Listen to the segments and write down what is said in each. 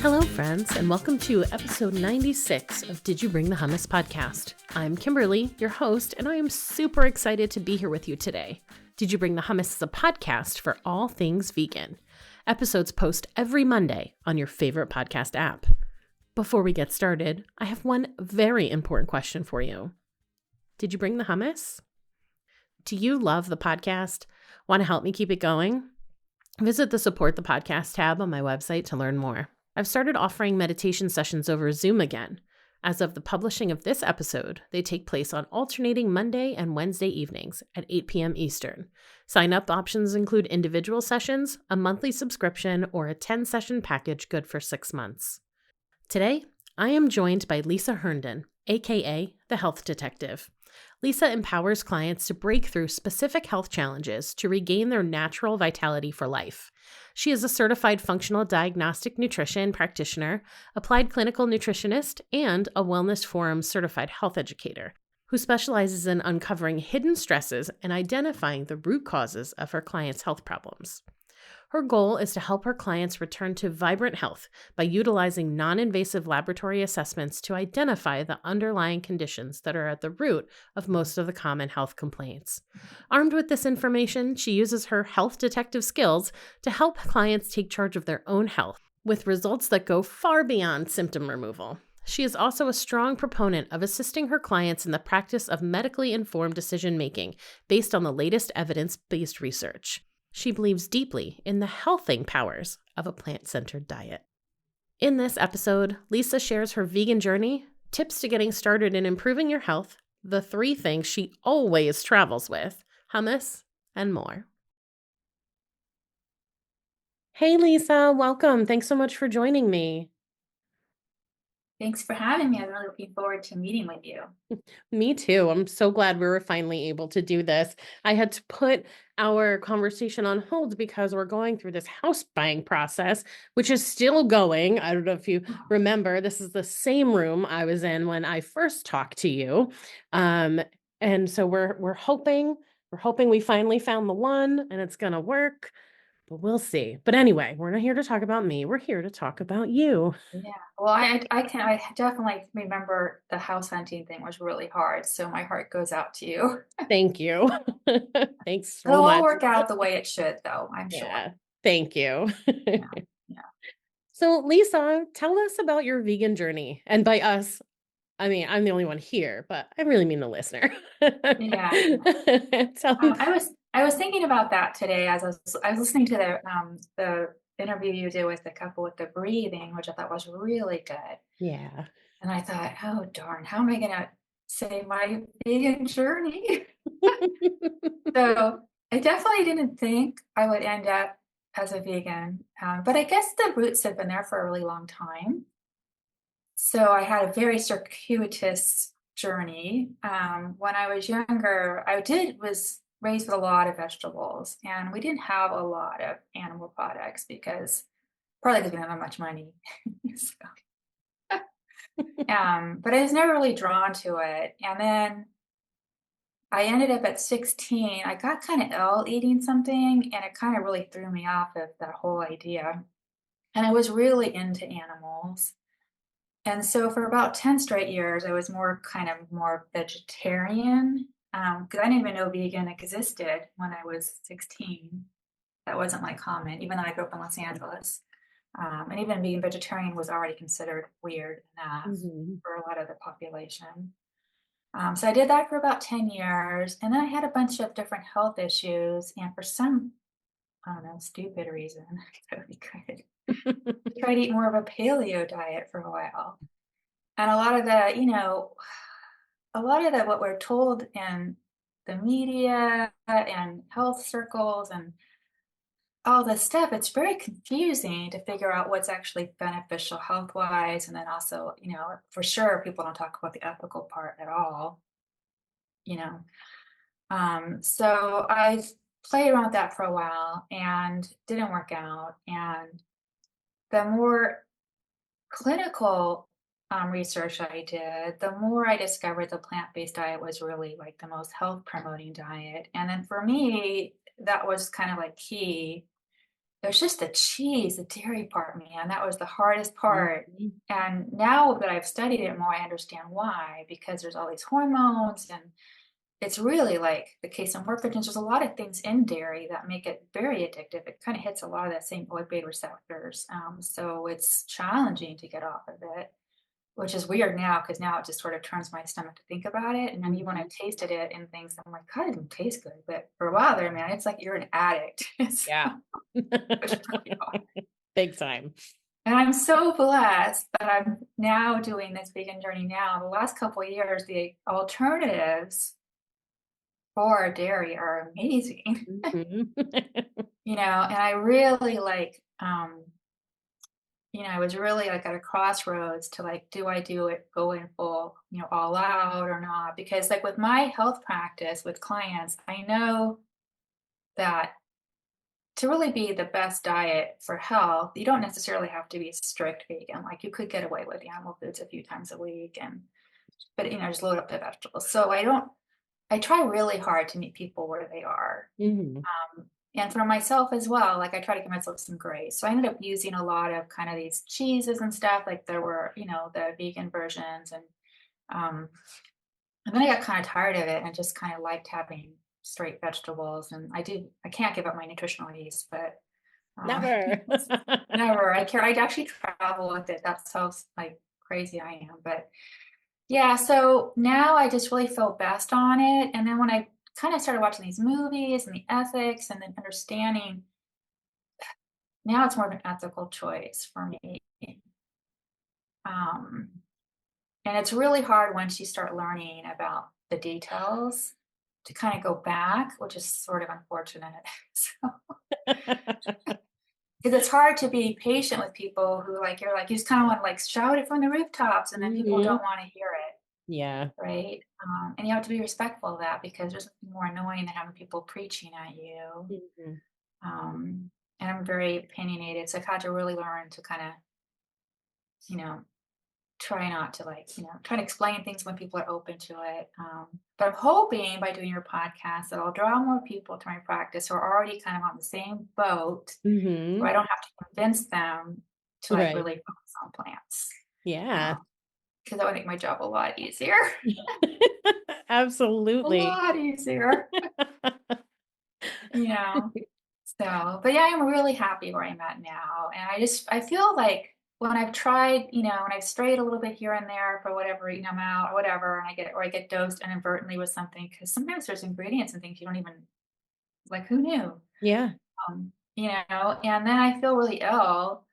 Hello, friends, and welcome to episode 96 of Did You Bring the Hummus podcast. I'm Kimberly, your host, and I am super excited to be here with you today. Did You Bring the Hummus is a podcast for all things vegan. Episodes post every Monday on your favorite podcast app. Before we get started, I have one very important question for you. Did you bring the hummus? Do you love the podcast? Want to help me keep it going? Visit the Support the Podcast tab on my website to learn more. I've started offering meditation sessions over Zoom again. As of the publishing of this episode, they take place on alternating Monday and Wednesday evenings at 8 p.m. Eastern. Sign-up options include individual sessions, a monthly subscription, or a 10-session package good for 6 months. Today, I am joined by Lisa Herndon, aka the Health Detective. Lisa empowers clients to break through specific health challenges to regain their natural vitality for life. She is a certified functional diagnostic nutrition practitioner, applied clinical nutritionist, and a Wellness Forum certified health educator who specializes in uncovering hidden stresses and identifying the root causes of her clients' health problems. Her goal is to help her clients return to vibrant health by utilizing non-invasive laboratory assessments to identify the underlying conditions that are at the root of most of the common health complaints. Armed with this information, she uses her health detective skills to help clients take charge of their own health, with results that go far beyond symptom removal. She is also a strong proponent of assisting her clients in the practice of medically informed decision-making based on the latest evidence-based research. She believes deeply in the healthing powers of a plant-centered diet. In this episode, Lisa shares her vegan journey, tips to getting started in improving your health, the 3 things she always travels with, hummus, and more. Hey, Lisa, welcome. Thanks so much for joining me. Thanks for having me. I'm really looking forward to meeting with you. Me too. I'm so glad we were finally able to do this. I had to put our conversation on hold because we're going through this house buying process, which is still going. I don't know if you remember, this is the same room I was in when I first talked to you. And so we're hoping we finally found the one and it's gonna work, but we'll see. But anyway, we're not here to talk about me. We're here to talk about you. Yeah. Well, I definitely remember the house hunting thing was really hard. So my heart goes out to you. Thank you. Thanks so It'll all much. work out the way it should, though, I'm sure. Yeah, thank you. Yeah. Yeah. So, Lisa, tell us about your vegan journey. And by us, I mean, I'm the only one here, but I really mean the listener. Yeah. Tell, I was thinking about that today as I was listening to the interview you did with the couple with the breathing, which I thought was really good. yeah. And I thought, oh darn, how am I gonna say my vegan journey? So I definitely didn't think I would end up as a vegan, but I guess the roots have been there for a really long time. So I had a very circuitous journey. When I was younger, was raised with a lot of vegetables, and we didn't have a lot of animal products because probably because we didn't have much money. So, but I was never really drawn to it. And then I ended up at 16. I got kind of ill eating something, and it kind of really threw me off of that whole idea. And I was really into animals. And so for about 10 straight years, I was more vegetarian because I didn't even know vegan existed when I was 16. That wasn't like common, even though I grew up in Los Angeles. And even being vegetarian was already considered weird enough Mhm. for a lot of the population. So I did that for about 10 years. And then I had a bunch of different health issues. And for some, I don't know, stupid reason, that would be good. I tried to eat more of a paleo diet for a while. And a lot of the what we're told in the media and health circles and all this stuff, it's very confusing to figure out what's actually beneficial health wise. And then also, for sure, people don't talk about the ethical part at all, you know. So I played around with that for a while and didn't work out. And the more clinical research I did, the more I discovered the plant-based diet was really like the most health promoting diet. And then for me, that was kind of like key it was just the cheese, the dairy part, man, that was the hardest part. Mhm. And now that I've studied it more, I understand why, because there's all these hormones and it's really like the case of morphogens. There's a lot of things in dairy that make it very addictive. It kind of hits a lot of that same opioid receptors. So it's challenging to get off of it, which is weird now because now it just sort of turns my stomach to think about it. And then even when I've Mhm. tasted it and things, I'm like, God, it didn't taste good. But for a while there, man, it's like you're an addict. Yeah. It's really hard. Big time. And I'm so blessed that I'm now doing this vegan journey now. The last couple of years, the alternatives for dairy are amazing. Mhm. And I really like, I was really like at a crossroads to like, do I do it going full, all out or not? Because like with my health practice with clients, I know that to really be the best diet for health, you don't necessarily have to be strict vegan. Like you could get away with animal foods a few times a week but just load up the vegetables. So I try really hard to meet people where they are. Mhm. And for myself as well, like I try to give myself some grace. So I ended up using a lot of kind of these cheeses and stuff. Like there were, the vegan versions, um, and then I got kind of tired of it and just kind of liked having straight vegetables. And I can't give up my nutritional yeast, but Never. never. I care. I'd actually travel with it. That's how like crazy I am. But yeah, so now I just really feel best on it. And then when I kind of started watching these movies and the ethics and then understanding, now it's more of an ethical choice for me. Um, and it's really hard once you start learning about the details to kind of go back, which is sort of unfortunate. So, because it's hard to be patient with people who like you're like you just kind of want to like shout it from the rooftops, and then people Mhm. don't want to hear it, Yeah. right? And you have to be respectful of that because there's nothing more annoying than having people preaching at you. Mhm. Um, and I'm very opinionated, so I've had to really learn to kind of, you know, try not to like, try to explain things when people are open to it. But I'm hoping by doing your podcast that I'll draw more people to my practice who are already kind of on the same boat where Mhm. I don't have to convince them to like Right. really focus on plants. Yeah. Because that would make my job a lot easier. A Absolutely. lot easier. you know. So, but yeah, I'm really happy where I'm at now. And I feel like when I've tried, when I've strayed a little bit here and there for whatever, I'm out or whatever, and I get dosed inadvertently with something, because sometimes there's ingredients and things you don't even like, who knew? Yeah. And then I feel really ill.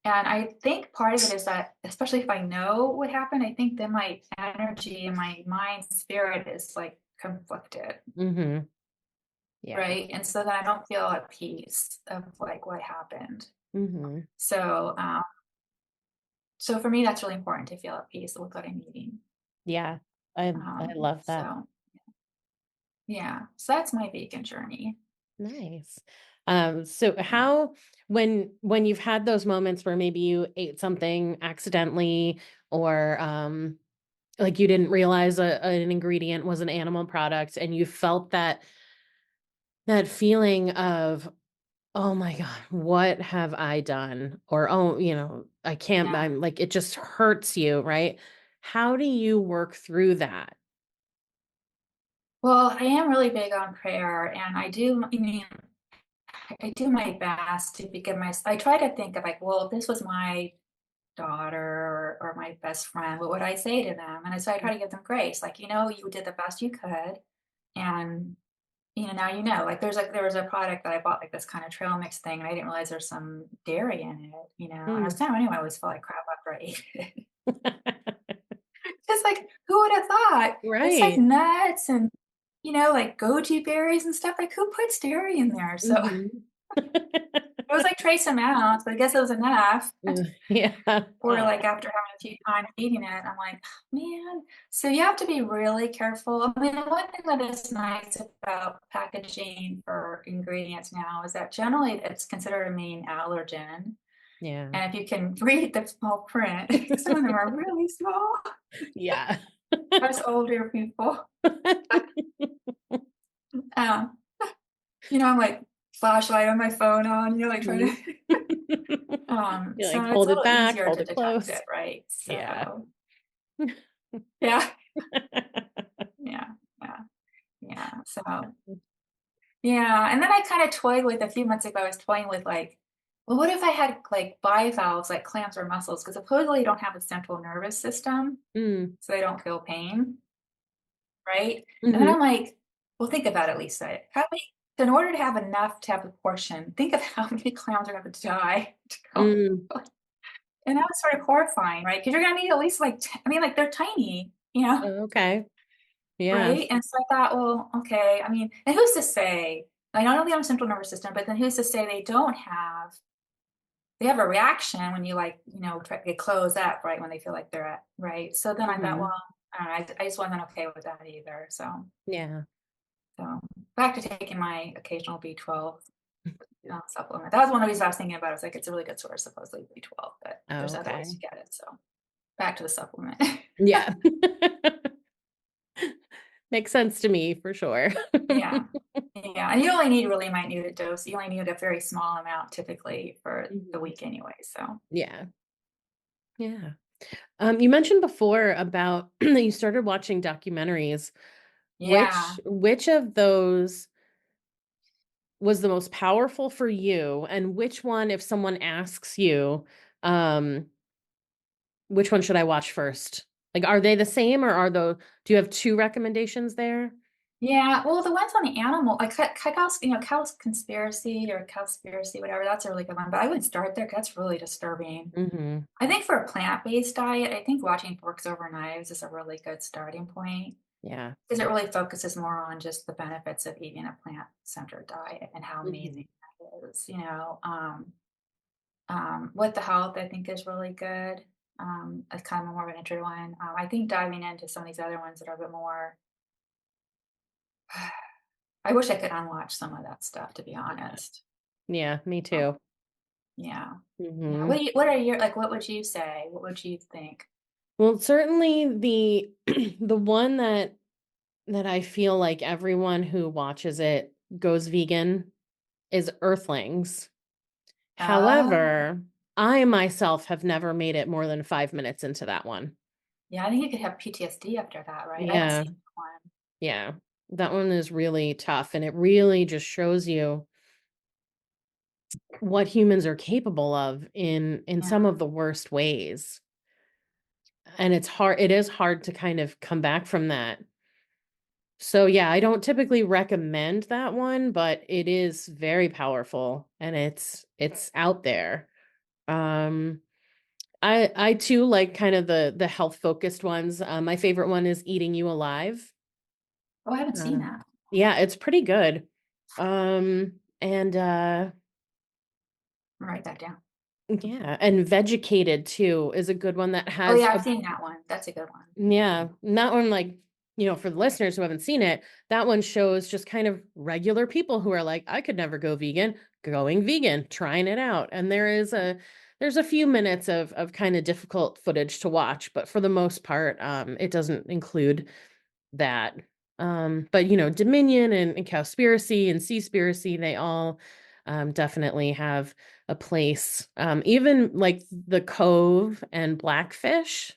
And I think part of it is that, especially if I know what happened, I think then my energy and my mind spirit is like conflicted. Mhm. Yeah. Right. And so then I don't feel at peace of like what happened. Mhm. So, so for me, that's really important to feel at peace with what I'm eating. Yeah. I love that. So yeah, so that's my vegan journey. Nice. So how when you've had those moments where maybe you ate something accidentally or like you didn't realize an ingredient was an animal product and you felt that feeling of, oh my God, what have I done? Or, oh, I can't, Yeah. I'm like, it just hurts you, right? How do you work through that? Well, I am really big on prayer, and I do my best to give I try to think of like, well, if this was my daughter or my best friend, what would I say to them? And so I try to give them grace, like, you did the best you could, and now like there was a product that I bought, like this kind of trail mix thing, and I didn't realize there's some dairy in it, and I was Mm. kind of anyway, I always felt like crap after I ate it. Just like, who would have thought? It's like Right. nuts and like goji berries and stuff. Like, who puts dairy in there? So Mhm. it was like trace amounts, but I guess it was enough. Yeah. Or Aw. like after having a few times eating it, I'm like, man. So you have to be really careful. I mean, the one thing that is nice about packaging for ingredients now is that generally it's considered a main allergen. Yeah. And if you can read the small print, some of them are really small. Yeah. Us older people. Um, I'm like, flashlight on my phone on, like trying Mhm. to, You so like it's a hold it little back, easier hold to it detect close. it, right? Yeah. So yeah, yeah, yeah, yeah. So yeah, and then I kind of toyed with a few months ago. I was toying with like, well, what if I had like bivalves, like clamps or mussels? Because supposedly you don't have a central nervous system, Mm. so they don't feel pain, right? And then Hmm. I'm like, well, think about it, Lisa. How many? In order to have enough to have a portion, think of how many clowns are going to die to go. Mm. And that was sort of horrifying, right? Because you're going to need at least like, I mean, like they're tiny, Oh, okay. Yeah. right? And so I thought, well, okay. I mean, and who's to say? Like, not only on the central nervous system, but then who's to say they have a reaction when you like, they close up, right? When they feel like they're at, right? So then I thought, Hmm. well, I don't know, I just wasn't okay with that either. Yeah. So back to taking my occasional B12 supplement. That was one of the reasons I was thinking about it. It's like, it's a really good source, supposedly B12, but Oh, there's other ways okay. to get it. So back to the supplement. Yeah. Makes sense to me for sure. Yeah. Yeah. And you only need really minute dose. You only need a very small amount typically for the Mhm. week anyway. So Yeah. Yeah. You mentioned before about that you started watching documentaries. yeah. Which of those was the most powerful for you, and which one, if someone asks you, um, which one should I watch first? Like, are they the same, or do you have two recommendations there? Yeah. Well, the ones on the animal, like Cow's Conspiracy or Cowspiracy, whatever, that's a really good one. But I wouldn't start there because that's really disturbing. Hmm. I think for a plant-based diet, I think watching Forks Over Knives is a really good starting point Yeah. because it really focuses more on just the benefits of eating a plant-centered diet and how Hmm. amazing that is. What the Health, I think, is really good. It's kind of more of an entry one. I think diving into some of these other ones that are a bit more, I wish I could unwatch some of that stuff, to be Yeah. honest. Yeah, me Um, too. yeah. Yeah. Hmm. What are your, like, what would you say? What would you think? Well, certainly the the one that I feel like everyone who watches it goes vegan is Earthlings. Oh, However, I myself have never made it more than 5 minutes into that one. yeah. I think you could have PTSD after that, right? I haven't Yeah, seen that one. yeah. That one is really tough, and it really just shows you what humans are capable of in some Yeah. of the worst ways. And it is hard to kind of come back from that. So yeah, I don't typically recommend that one, but it is very powerful and it's out there. Um I too like kind of the health focused ones. My favorite one is Eating You Alive. Oh, I haven't seen Um, that. yeah, it's pretty good. And I'm gonna write that down. yeah, and Vegucated too is a good one that Oh, has yeah, a I've seen that one. That's a good one. yeah, and that one like for the listeners who haven't seen it, that one shows just kind of regular people who are like, I could never go vegan, going vegan, trying it out. And there's a few minutes of kind of difficult footage to watch, but for the most part, it doesn't include that. But Dominion and Cowspiracy and Seaspiracy, they all definitely have a place. Even like The Cove and Blackfish,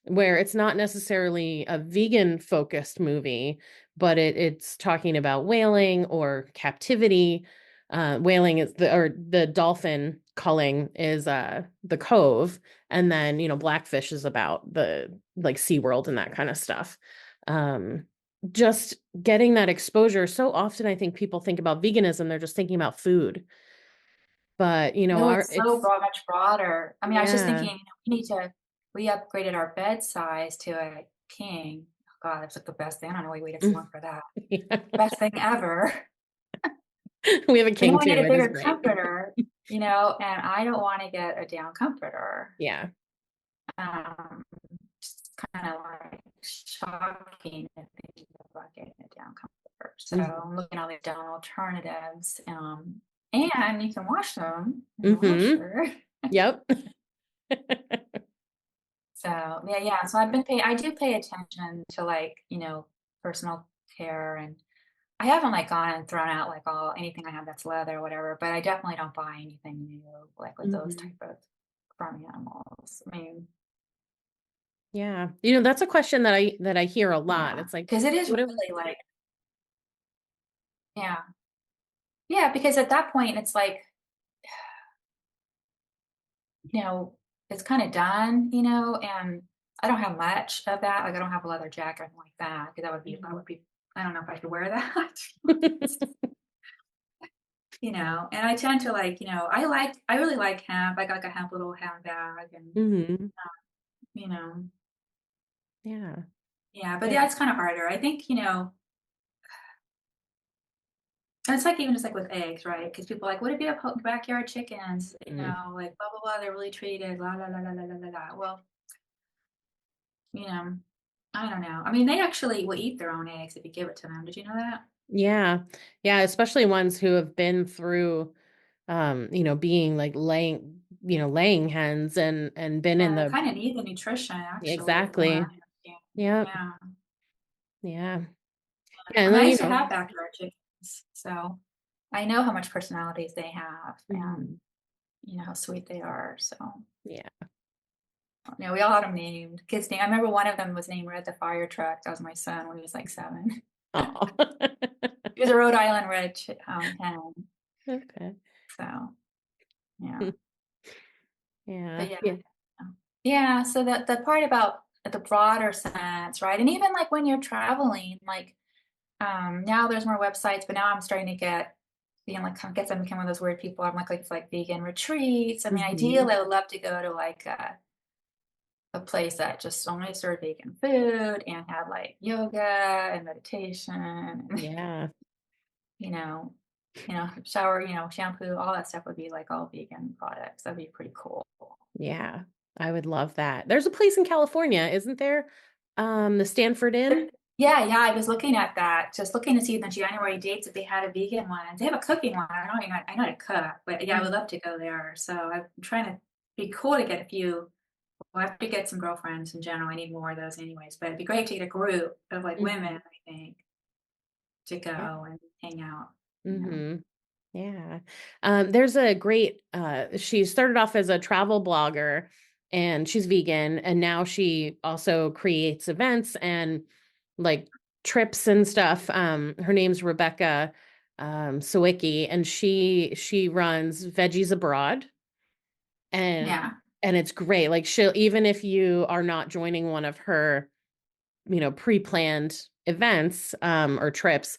where it's not necessarily a vegan focused movie, but it's talking about whaling or captivity. Whaling is the dolphin culling is the Cove, and then Blackfish is about the like SeaWorld and that kind of stuff. Um, just getting that exposure. So often I think people think about veganism, they're just thinking about food. But No, our it's so it's broad, much broader. I mean, I was just yeah. thinking, we upgraded our bed size to a king. Oh, God, that's like the best thing. I don't know, we waited so long for that. Yeah. Best thing ever. We have a But now king we need too. a It is bigger great. comforter, and I don't want to get a down comforter. Yeah. It's kind of like shocking to think about getting a down comforter. So Mhm. I'm looking at all these down alternatives. And you can wash them in the Mhm. washer. Yep. So yeah, yeah. So I do pay attention to, like, personal care and I haven't like gone and thrown out like all anything I have that's leather or whatever, but I definitely don't buy anything new like with those Hmm. type of farm animals. I mean, Yeah. That's a question that I hear a lot. yeah, It's like, because it is what if, really like, yeah, yeah, because at that point it's like, you know, it's kind of done, and I don't have much of that. Like I don't have a leather jacket or anything like that because that would be, I don't know if I could wear that. And I tend to like, I really like hemp. I got like a hemp little hemp bag and, hmm you know, Yeah. yeah, but Yeah. yeah, it's kind of harder. I think, and it's like even just like with eggs, right? Because people are like, what if you have backyard chickens? Mm. Like blah, blah, blah, they're really treated, la, la, la, la, la, la, la, la. Well, you know, I don't know. I mean, they actually will eat their own eggs if you give it to them. Did you know that? Yeah. Yeah. Especially ones who have been through, being like laying hens and been in Yeah, they the, kind of need the nutrition actually, from what I exactly. understand. Yeah. Yeah. Yeah. Yeah. I And mean, then, I used to have backyard chickens, so I know how much personalities they have and mhm. how sweet they are. So, Yeah. we all had them named. Kids name. I remember one of them was named Red the Fire Truck. That was my son when he was like 7. Oh. He was a Rhode Island red hen. Okay. So, yeah. Yeah. But yeah. Yeah. Yeah, so the part about the broader sense, right? And even like when you're traveling, like now there's more websites, but now I'm starting to like kind of get some become one of those weird people. I'm like it's like vegan retreats. I mean, Hmm. ideally, I would love to go to like a place that just only served vegan food and had like yoga and meditation and Yeah. you know, shower, shampoo, all that stuff would be like all vegan products. That'd be pretty cool. Yeah. I would love that. There's a place in California, isn't there? The Stanford Inn. But yeah, I was looking at that, just looking to see the January dates if they had a vegan one. They have a cooking one. I know how to cook, but yeah, I would Mhm. love to go there. So I'm trying to be cool to get a few. Well, I have to get some girlfriends in general. I need more of those anyways, but it'd be great to get a group of like women, Mhm. I think, to Yeah. go and hang out. Hmm. Yeah. There's a great, she started off as a travel blogger and she's vegan. And now she also creates events and like trips and stuff. Her name's Rebecca Sawicki, and she runs Veggies Abroad. And Yeah. and it's great. Like she'll, even if you are not joining one of her, pre-planned events or trips,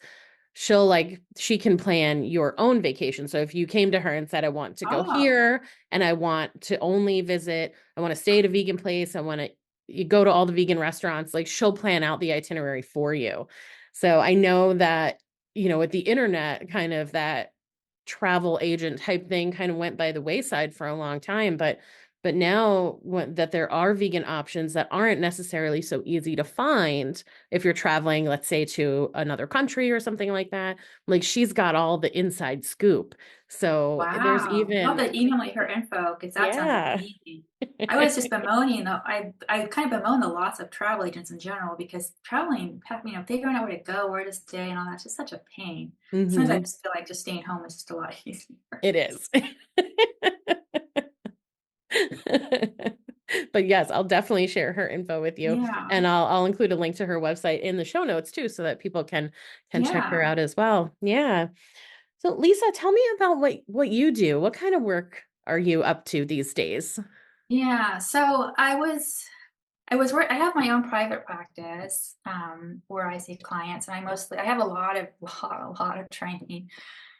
she can plan your own vacation. So if you came to her and said, I want to go Oh, here and I want to only visit, I want to stay at a vegan place, I want to you go to all the vegan restaurants, like she'll plan out the itinerary for you. So I know that, with the internet, kind of that travel agent type thing kind of went by the wayside for a long time, but now that there are vegan options that aren't necessarily so easy to find if you're traveling, let's say to another country or something like that, like she's got all the inside scoop. So there's wow. I'll have even, to email me her info because that sounds yeah. amazing. I was just bemoaning I kind of bemoan the loss of travel agents in general because traveling, figuring out where to go, where to stay, and all that's just such a pain. Sometimes I Hmm. just feel like just staying home is just a lot easier. It is. But yes, I'll definitely share her info with you, Yeah, and I'll include a link to her website in the show notes too, so that people can check her yeah, out as well. Yeah. So Lisa, tell me about what you do. What kind of work are you up to these days? yeah. So I have my own private practice where I see clients, and I have a lot of training.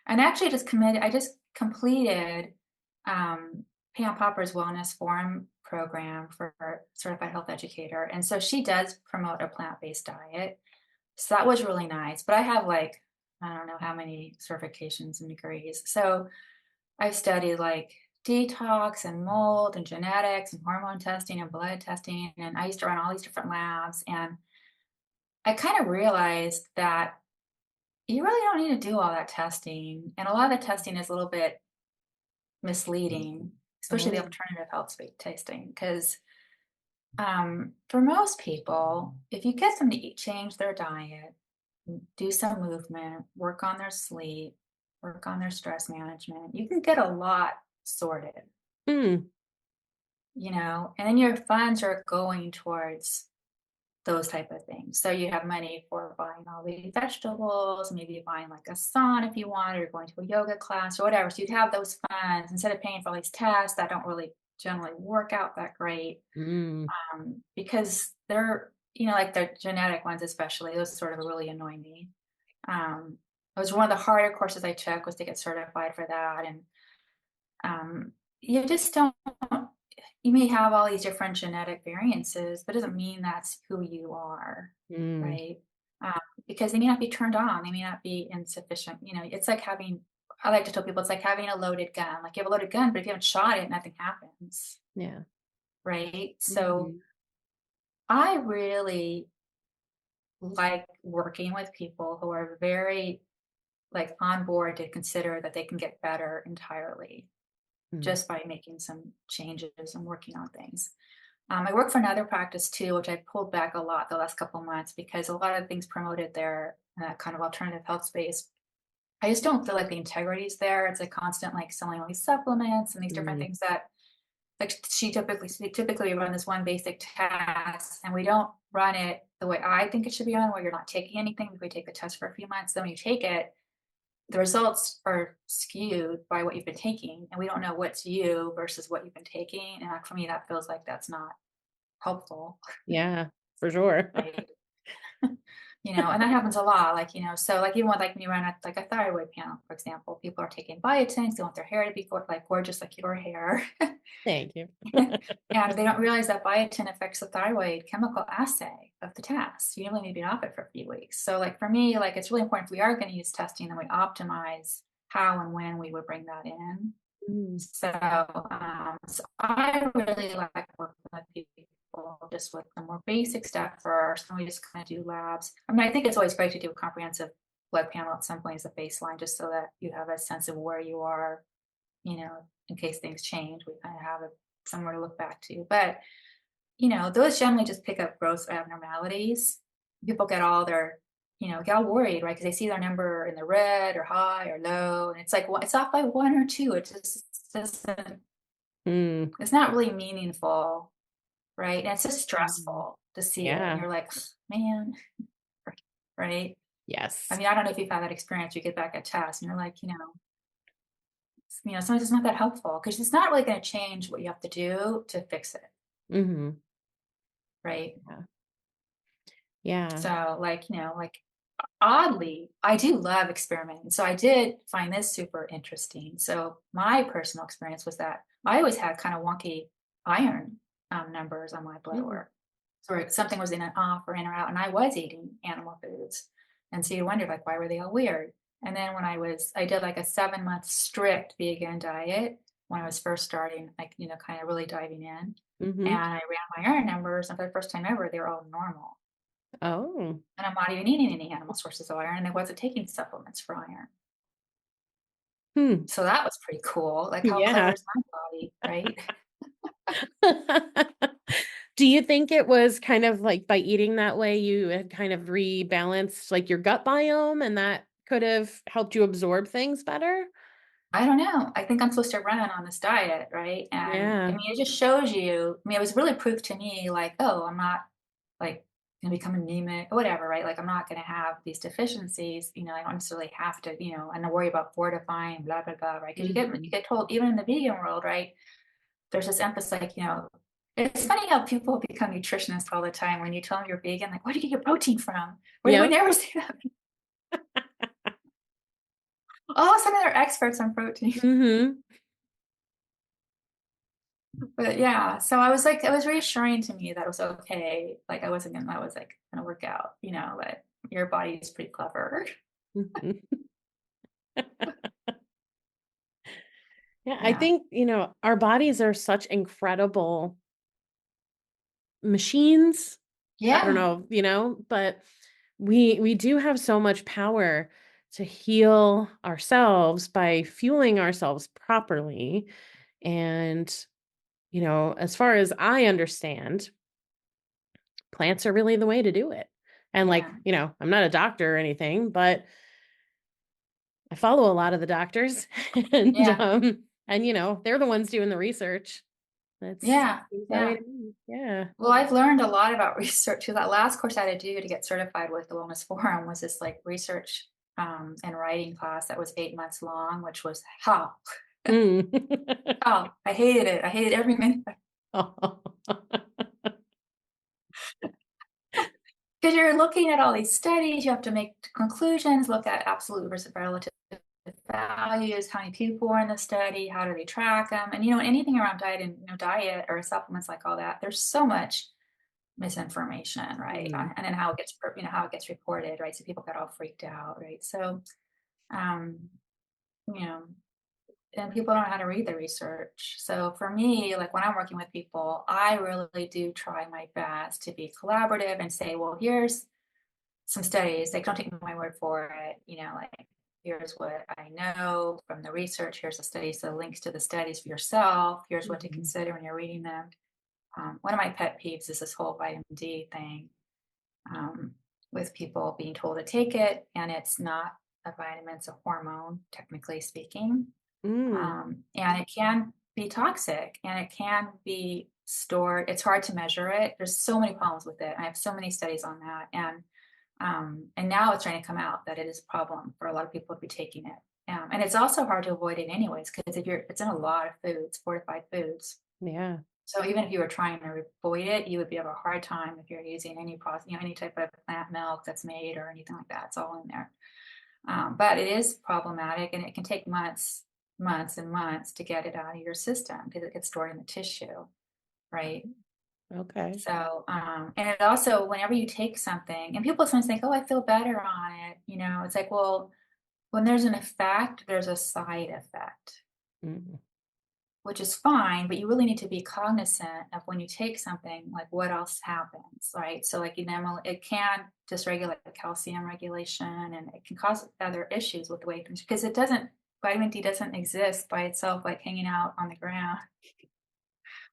And actually, I just completed Pam Popper's Wellness Forum program for Certified Health Educator. And so she does promote a plant-based diet. So that was really nice. But I have like, I don't know how many certifications and degrees. So I studied like detox and mold and genetics and hormone testing and blood testing. And I used to run all these different labs. And I kind of realized that you really don't need to do all that testing. And a lot of the testing is a little bit misleading, especially the Oh. alternative health testing, because for most people, if you get them to change their diet, do some movement, work on their sleep, work on their stress management. You can get a lot sorted, Mm, and then your funds are going towards those type of things. So you have money for buying all the vegetables, maybe buying like a sauna if you want, or going to a yoga class or whatever. So you'd have those funds instead of paying for all these tests that don't really generally work out that great, mm, because they're, like the genetic ones, especially, those sort of really annoy me. It was one of the harder courses I took was to get certified for that. And you just don't, you may have all these different genetic variances, but it doesn't mean that's who you are, mm, right? Um, because they may not be turned on, they may not be insufficient. It's like having, I like to tell people, it's like having a loaded gun. Like you have a loaded gun, but if you haven't shot it, nothing happens, yeah. right? So Mhm, I really like working with people who are very like on board to consider that they can get better entirely mm, just by making some changes and working on things. I work for another practice too, which I pulled back a lot the last couple of months because a lot of things promoted there in that kind of alternative health space. I just don't feel like the integrity is there. It's a constant like selling all these supplements and these different mm, things that like we typically run this one basic test and we don't run it the way I think it should be run, where you're not taking anything. We take the test for a few months, then when you take it, the results are skewed by what you've been taking, and we don't know what's you versus what you've been taking. And for me, that feels like that's not helpful, yeah, for sure. right? And that happens a lot. Like, so like even with like when you run like a thyroid panel, for example, people are taking biotins, they want their hair to be like gorgeous like your hair. Thank you. And they don't realize that biotin affects the thyroid chemical assay of the test. You really need to be off it for a few weeks. So like for me, like it's really important if we are going to use testing, then we optimize how and when we would bring that in. Mm, So I really like working with people just with the more basic stuff first, and we just kind of do labs. I mean, I think it's always great to do a comprehensive blood panel at some point as a baseline, just so that you have a sense of where you are, in case things change. We kind of have somewhere to look back to. But, those generally just pick up gross abnormalities. People get all worried, right? Because they see their number in the red or high or low, and it's like, well, it's off by one or two. It just doesn't, mm, it's not really meaningful, right? And it's just mm. stressful to see it. And Yeah. you're like, man, right? I Yes. mean, I don't know if you've had that experience. You get back a test and you're like, sometimes it's not that helpful because it's not really going to change what you have to do to fix it, Mhm. right? Yeah. Yeah. So, like, like oddly, I do love experimenting. So, I did find this super interesting. So, my personal experience was that I always had kind of wonky iron numbers on my blood Mm. work. So, something was in and off or in or out, and I was eating animal foods. And so, you wonder, like, why were they all weird? And then when I did like a 7 month strict vegan diet when I was first starting, like, kind of really diving in. And Mhm. I ran my iron numbers, and for the first time ever, they were all normal. Oh. And I'm not even eating any animal sources of iron, and I wasn't taking supplements for iron. Hmm. So that was pretty cool. Like, how clever Yeah. is my body, right? Do you think it was kind of like by eating that way, you had kind of rebalanced like your gut biome and that could have helped you absorb things better? I don't know. I think I'm supposed to run on this diet, right? And I Yeah. mean, it just shows you. I mean, it was really proof to me, like, oh, I'm not like gonna become anemic or whatever, right? Like, I'm not gonna have these deficiencies. I don't necessarily have to, and to worry about fortifying, blah blah blah, right? Because you Mhm. get told even in the vegan world, right? There's this emphasis, like, it's funny how people become nutritionists all the time when you tell them you're vegan, like, where do you get your protein from? Where they would Yep. never say that. All of a sudden, they're experts on protein. Mhm. But yeah, so I was like, it was reassuring to me that it was okay. Like, I was like, gonna work out, that your body is pretty clever. Mhm. Yeah, I Yeah. think, our bodies are such incredible machines. I don't Yeah. know, but we do have so much power to heal ourselves by fueling ourselves properly. And, as far as I understand, plants are really the way to do it. And like, Yeah. I'm not a doctor or anything, but I follow a lot of the doctors and, Yeah. they're the ones doing the research. That's Yeah. seems that way Yeah. to me. Yeah. Well, I've learned a lot about research too. That last course I had to do to get certified with the Wellness Forum was this like research and writing class that was 8 months long, which was hell. Mm. Oh, I hated it. I hated every minute. Oh. Because you're looking at all these studies, you have to make conclusions, look at absolute versus relative values, how many people are in the study, how do they track them, and anything around diet and diet or supplements like all that. There's so much misinformation, right? Mm. And then how it gets reported, right? So people got all freaked out, right? So, um, you know, and people don't know how to read the research. So for me, like when I'm working with people, I really do try my best to be collaborative and say, well, here's some studies. Like, don't take my word for it. Like here's what I know from the research. Here's the studies, the links to the studies for yourself. Here's what to Mhm. consider when you're reading them. One of my pet peeves is this whole vitamin D thing, um, with people being told to take it, and it's not a vitamin; it's a hormone, technically speaking, Mm. and it can be toxic, and it can be stored. It's hard to measure it. There's so many problems with it. I have so many studies on that, and now it's trying to come out that it is a problem for a lot of people to be taking it. And it's also hard to avoid it anyways because it's in a lot of foods, fortified foods. Yeah. So even if you were trying to avoid it, you would have a hard time if you're using any process, any type of plant milk that's made or anything like that. It's all in there. But it is problematic, and it can take months and months to get it out of your system because it gets stored in the tissue, right? Okay. So, and it also, whenever you take something, and people sometimes think, "Oh, I feel better on it," it's like, well, when there's an effect, there's a side effect, Mm. which is fine, but you really need to be cognizant of when you take something, like what else happens, right? So, like, it can dysregulate the calcium regulation, and it can cause other issues with the way things, because vitamin D doesn't exist by itself, like hanging out on the ground.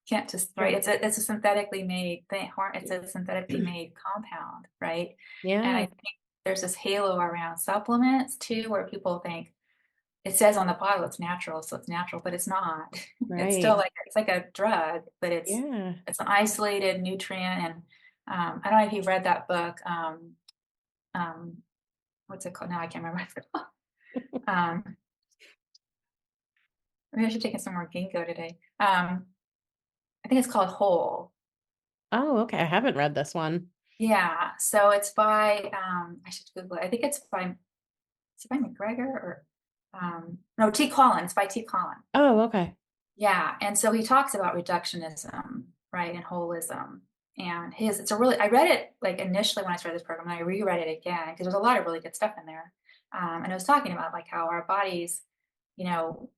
Can't just, right? Sure. It's a synthetically made thing. It's a synthetically made compound, right? And I Yeah. think there's this halo around supplements too, where people think it says on the bottle it's natural, so it's natural, but it's not. It's still Right. like a drug, but it's Yeah. it's an isolated nutrient. And I don't know if you've read that book. Um, what's it called? Now I can't remember. um, Maybe I should take some more ginkgo today. I think it's called Whole. Oh, okay. I haven't read this one. Yeah, so it's by, I should Google it. I think it's by, is it by McGregor or, no, T. Collins, by T. Collins. Oh, okay. Yeah, and so he talks about reductionism, right, and holism. And I read it like initially when I started this program, and I reread it again because there's a lot of really good stuff in there. And I was talking about like how our bodies, you know,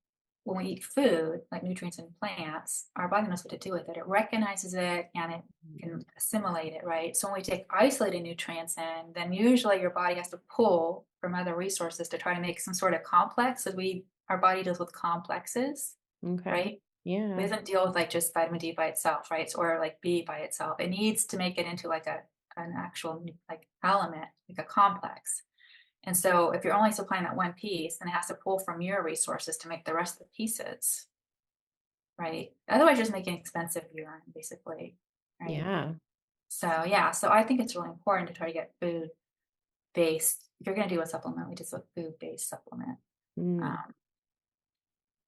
when we eat food, like nutrients in plants, our body knows what to do with it. It recognizes it and it can assimilate it, right? So when we take isolated nutrients in, then usually your body has to pull from other resources to try to make some sort of complex. So our body deals with complexes, Okay. right? It Yeah. doesn't deal with like just vitamin D by itself, right? Or like B by itself. It needs to make it into like an actual like element, like a complex. And so if you're only supplying that one piece, then it has to pull from your resources to make the rest of the pieces, right? Otherwise, you're just making expensive urine, basically, right? Yeah. So yeah, so I think it's really important to try to get food based. If you're going to do a supplement, we just a food based supplement. Mm. Um,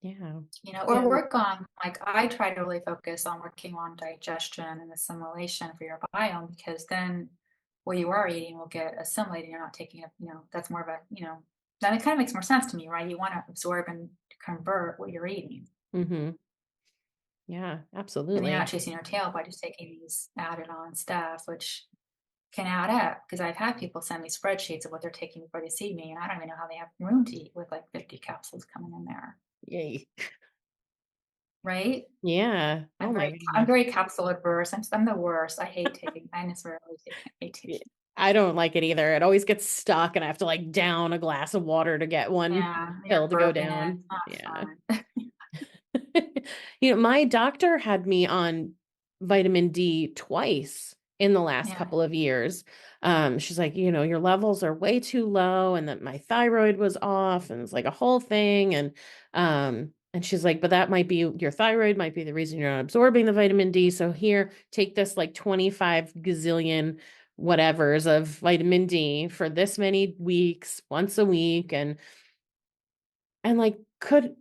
Yeah. or Yeah. work on, like, I try to really focus on working on digestion and assimilation for your biome, because then what you are eating will get assimilated. You're not taking it, that's more of a, then it kind of makes more sense to me, right? You want to absorb and convert what you're eating. Mm-hmm. Yeah, And you're not absolutely. chasing your tail by just taking these added on stuff, which can add up. Because I've had people send me spreadsheets of what they're taking before they see me, and I don't even know how they have room to eat with like 50 capsules coming in there, Yay. right? Yeah. I'm Oh my very I'm goodness. very capsule adverse. I'm the worst. I just rarely take it. I hate Yeah. taking. I don't like it either. It always gets stuck and I have to like down a glass of water to get one Yeah, pill you're to go burping it. down. It's not Yeah. fun. My doctor had me on vitamin D twice. in the last Yeah. couple of years. She's like, your levels are way too low and that my thyroid was off and it's like a whole thing. And she's like, but that might be your thyroid might be the reason you're not absorbing the vitamin D. So here, take this like 25 gazillion whatevers of vitamin D for this many weeks, once a week. And like, could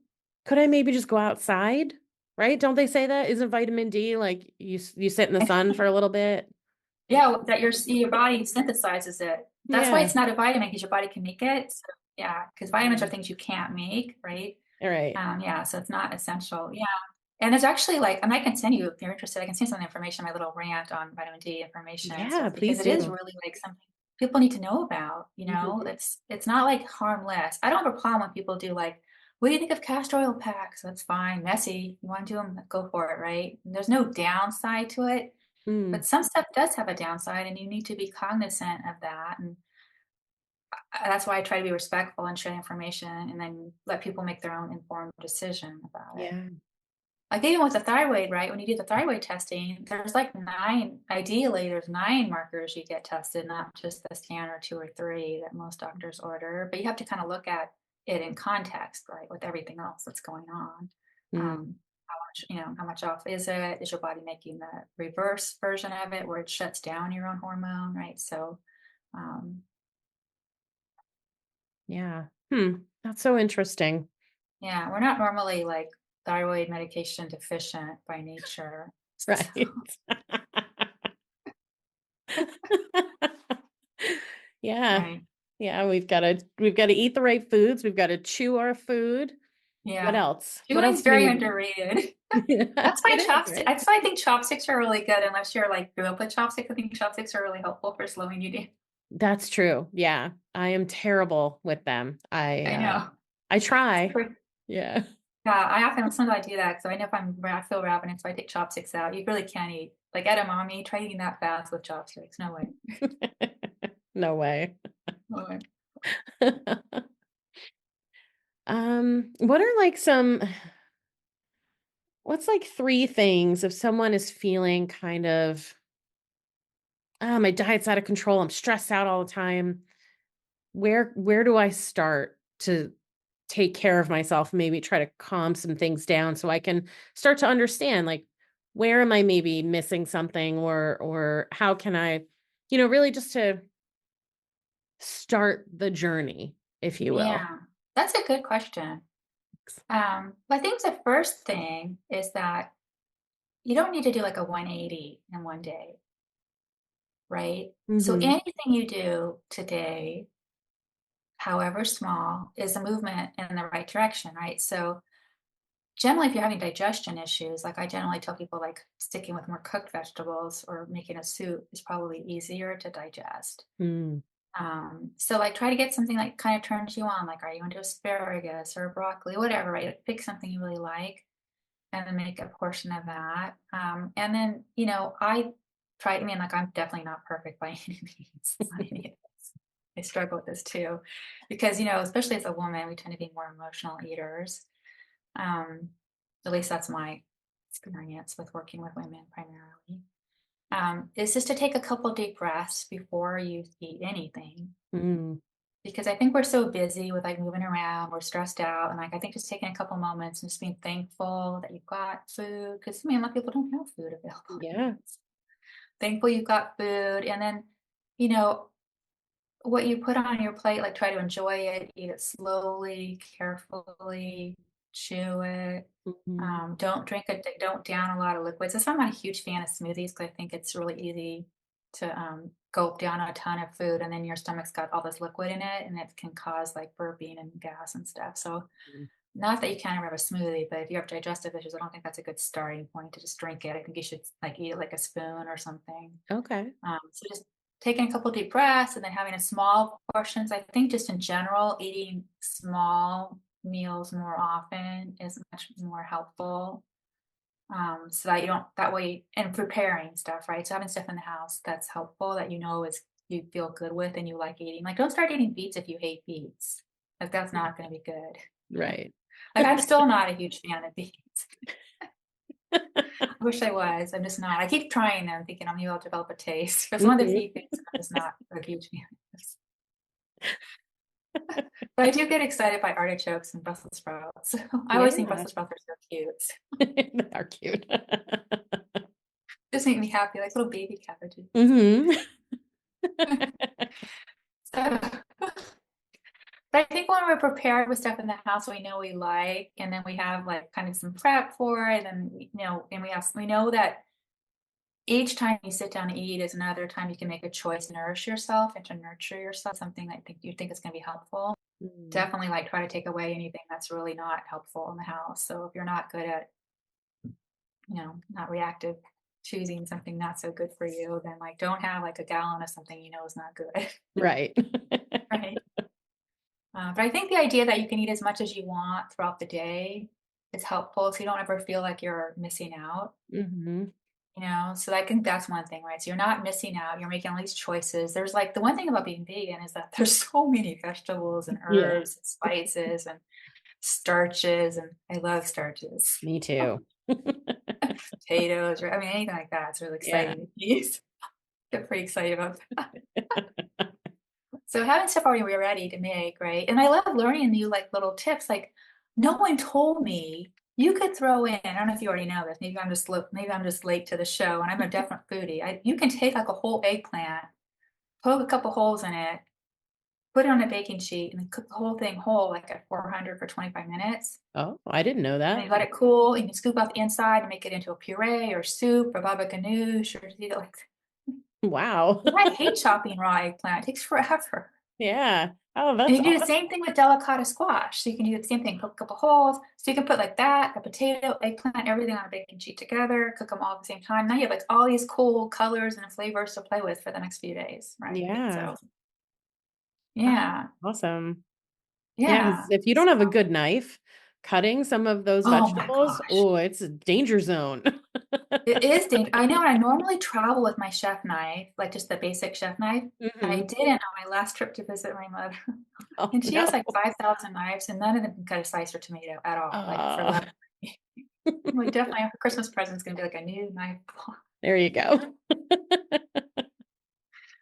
I maybe just go outside? Right? Don't they say that? Isn't vitamin D like you sit in the sun for a little bit? Yeah, that your body synthesizes it. That's why Yeah. it's not a vitamin, because your body can make it. So, yeah, because vitamins are Mm. things you can't make, right? All right. Yeah, so it's not essential. Yeah. And there's actually like, I might continue if you're interested. I can send some information, my little rant on vitamin D information and Yeah, stuff, because please it is do. really like something people need to know about, Mhm. It's not like harmless. I don't have a problem when people do like, what do you think of castor oil packs? That's fine. Messy. You want to do them, go for it, right? And there's no downside to it. Mm, But some stuff does have a downside, and you need to be cognizant of that. And that's why I try to be respectful and share information and then let people make their own informed decision about it. yeah. Like even with the thyroid, right? When you do the thyroid testing, there's like ideally, there's 9 markers you get tested, not just the standard 2 or 3 that most doctors order. But you have to kind of look at it in context, right? With everything else that's going on. Mm, Um, how much off is it? Is your body making the reverse version of it where it shuts down your own hormone, right? So, um, yeah. That's so interesting. yeah, we're not normally like thyroid medication deficient by nature. Right. Yeah. Right. Yeah, we've got to eat the right foods. We've got to chew our food. What Yeah. else? What Chewing's else do we very need to do? underrated. Yeah, That's why it is, right? that's why I think chopsticks are really good unless you're like grew up with chopsticks. I think chopsticks are really helpful for slowing you down. That's true. Yeah. I am terrible with them. I know. I try. Super- Yeah. Yeah, I often sometimes I do that because I know if I feel ravenous, so I take chopsticks out. You really can't eat like edamame. Try eating that fast with chopsticks. No way. No way. No way. What are like what's like 3 things if someone is feeling kind of, my diet's out of control, I'm stressed out all the time. Where do I start to take care of myself, maybe try to calm some things down so I can start to understand like where am I maybe missing something or how can I, really just to start the journey, if you will. Yeah, that's a good question. I think the first thing is that you don't need to do like a 180 in one day, right? So Mhm. anything you do today, however small, is a movement in the right direction, right? So generally, if you're having digestion issues, like I generally tell people, like sticking with more cooked vegetables or making a soup is probably easier to digest. Mm. So like try to get something that kind of turns you on, like are you into asparagus or broccoli, whatever, right? Like, pick something you really like and then make a portion of that. And then, I mean, like I'm definitely not perfect by any means. By any means. I struggle with this too, because, especially as a woman, we tend to be more emotional eaters. Um, at least that's my experience with working with women primarily. Is just to take a couple deep breaths before you eat anything. Mm. Because I think we're so busy with like moving around, we're stressed out, and like I think just taking a couple moments and just being thankful that you've got food. Because I mean, a lot of people don't have food available. Yeah. Thankful you've got food, and then you know what you put on your plate, like try to enjoy it, eat it slowly, carefully, chew it. Mhm. Don't down a lot of liquids. That's why I'm not a huge fan of smoothies because I think it's really easy to gulp down a ton of food and then your stomach's got all this liquid in it and it can cause like burping and gas and stuff. So Mm. not that you can't ever have a smoothie, but if you have digestive issues, I don't think that's a good starting point to just drink it. I think you should like eat it like a spoon or something. Okay. So just taking a couple deep breaths and then having a small portions. I think just in general, eating small meals more often is much more helpful. So that you don't that way and preparing stuff, right? So having stuff in the house that's helpful that is you feel good with and you like eating. Like don't start eating beets if you hate beets. Like that's not gonna be good. Right. Like I'm still not a huge fan of beets. wish I was. I'm just not. I keep trying them, thinking maybe I'll develop a taste for some of the Mhm. feed foods. I'm just not a huge fan of this. But I do get excited by artichokes and Brussels sprouts. I always think Yeah. Brussels sprouts are so cute. They are cute. Just make me happy, like little baby cabbages. Hmm. So, but I think when we're prepared with stuff in the house we know we like, and then we have like kind of some prep for it, and and we know that each time you sit down to eat is another time you can make a choice to nourish yourself and to nurture yourself, something that you think is going to be helpful. Mm. Definitely like try to take away anything that's really not helpful in the house. So if you're not good at, not reactive choosing something not so good for you, then like don't have like a gallon of something is not good. Right. Right. But I think the idea that you can eat as much as you want throughout the day is helpful so you don't ever feel like you're missing out. Hmm. So I think that's one thing, right? So you're not missing out, you're making all these choices. There's like the one thing about being vegan is that there's so many vegetables and Yeah, herbs and spices and starches, and I love starches. me too. Potatoes, or I mean anything like that. It's really Yeah. exciting to eat. Get pretty excited about that. So having stuff already ready to make, right? And I love learning new like little tips. Like no one told me you could throw in. I don't know if you already know this. Maybe I'm just late to the show, and I'm a definite foodie. You can take like a whole eggplant, poke a couple holes in it, put it on a baking sheet, and then cook the whole thing whole like at 400 for 25 minutes. Oh, I didn't know And then that. you let it cool. And you can scoop out the inside and make it into a puree or soup or baba ganoush or like. Wow. I hate chopping raw eggplant. It takes forever. Yeah. Oh, And that's you can do the awesome. same thing with delicata squash. So you can do the same thing, cook a couple holes. So you can put like that, a potato, eggplant, everything on a baking sheet together, cook them all at the same time. Now you have like all these cool colors and flavors to play with for the next few days, right? Yeah. So Oh, yeah, awesome. Yeah, 'cause yeah. if you don't So, have a good knife, cutting some of those oh my vegetables, gosh. oh, it's a danger zone. It is dangerous. I know. I normally travel with my chef knife, like just the basic chef knife. I Hmm. didn't on my last trip to visit my mother. Oh And she has no. like 5,000 knives, and none of them can cut a slice or tomato at all, like for Uh, love. I'm like, definitely, her Christmas present's gonna be like a new knife. there you go.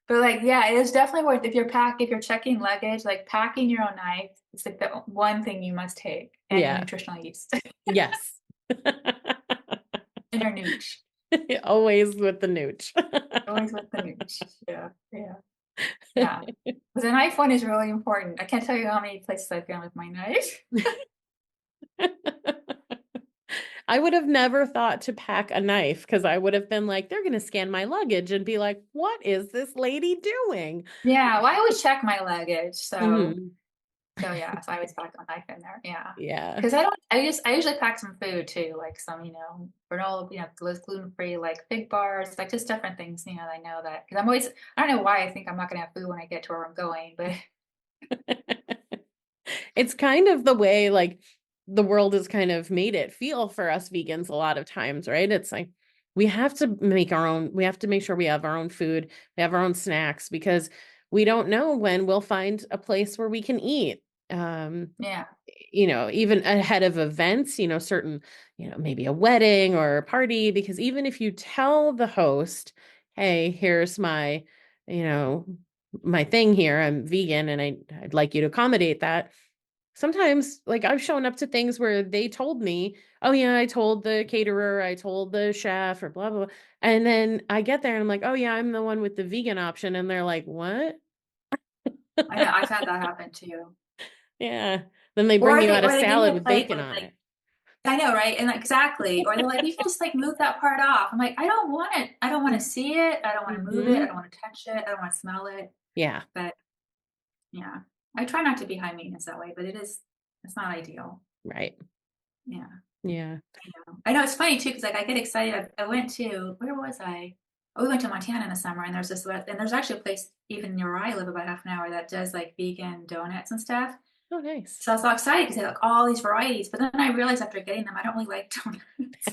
But like, yeah, it is definitely worth if you're checking luggage, like packing your own knife. It's like the one thing you must take, and your Yeah. nutritional yeast Yes. and your nooch. Always with the nooch. Always with the nooch. Yeah, yeah, yeah. But the knife one is really important. I can't tell you how many places I've been with my knife. I would have never thought to pack a knife because I would have been like, they're going to scan my luggage and be like, what is this lady doing? Yeah, well, I always check my luggage, so. Hmm. So yeah, so I always pack a knife in there. Yeah. Yeah. Because I don't, I usually pack some food too, like some, granola, gluten-free, like fig bars, like just different things, I know that. Because I don't know why I think I'm not going to have food when I get to where I'm going, but It's kind of the way like the world has kind of made it feel for us vegans a lot of times, right? It's like we have to we have to make sure we have our own food, we have our own snacks because we don't know when we'll find a place where we can eat. Um, yeah, Even ahead of events, certain, maybe a wedding or a party, because even if you tell the host, hey, here's my, you know, my thing here, I'm vegan and I'd like you to accommodate that. Sometimes, like I've shown up to things where they told me, oh yeah, I told the caterer, I told the chef or blah, blah, blah. And then I get there and I'm like, oh yeah, I'm the one with the vegan option. And they're like, what? I know I've had that happen too. Yeah. Then they bring you out a Or they give me salad a with plate bacon with on like, it. I know, right? And like, exactly. Or they're like, you can just like move that part off. I'm like, I don't want it. I don't want to see it. I don't want to move it. I Hmm. don't want to touch it. I don't want to smell it. Yeah. But yeah, I try not to be high maintenance that way, but it's not ideal. Right. Yeah. Yeah. I know it's funny too, because like I get excited. I went to where was I? Oh, we went to Montana in the summer, and there's actually a place even near where I live, about half an hour, that does like vegan donuts and stuff. Oh, nice. So I was all excited because they had like all these varieties. But then I realized after getting them, I don't really like donuts.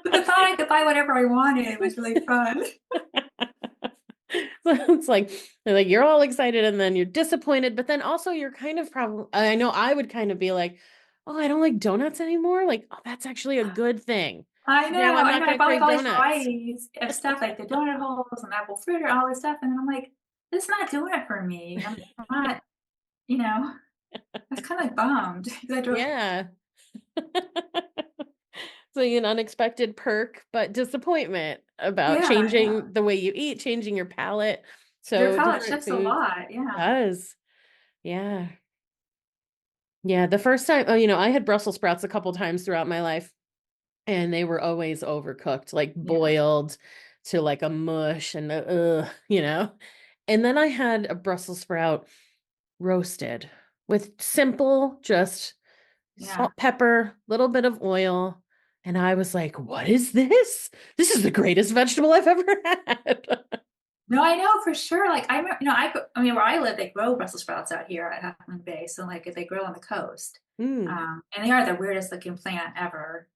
But I thought I could buy whatever I wanted. It was really fun. So it's like they're like you're all excited and then you're disappointed, but then also you're kind of probably I know I would kind of be like, oh, I don't like donuts anymore. Like, oh, that's actually a good thing. I know, Now I'm I not know. I going to bought like crave all these donuts. varieties of stuff like the donut holes and apple fritter, all this stuff, and I'm like, this is not doing it for me. I'm not, you know, I was kind of like bummed because I drove. Yeah. So an unexpected perk, but disappointment about Yeah, yeah. changing the way you eat, changing your palate. Your So palate different shifts a foods lot. Yeah, does. Yeah. Yeah. The first time, I had Brussels sprouts a couple times throughout my life, and they were always overcooked, like yeah, boiled to like a mush and And then I had a Brussels sprout roasted with simple, just yeah. salt, pepper, little bit of oil. And I was like, what is this? This is the greatest vegetable I've ever had. No, I know for sure. Like I mean, where I live, they grow Brussels sprouts out here at Half Moon Bay. So like, if they grow on the coast, Mm. and they are the weirdest looking plant ever.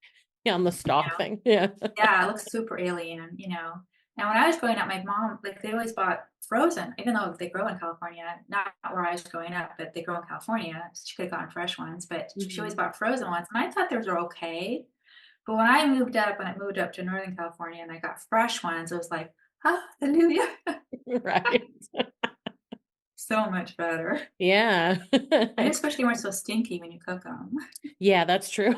Yeah, on the You stalk know, thing. Yeah. yeah, it looks super alien. And when I was growing up, my mom like they always bought frozen, even though they grow in California, not where I was growing up, but they grow in California. So she could have gotten fresh ones, but she always Mhm. bought frozen ones, and I thought those were okay. But when I moved up to Northern California and I got fresh ones, it was like, hallelujah. Right. So much better. Yeah. And especially when weren't so stinky when you cook them. Yeah, that's true.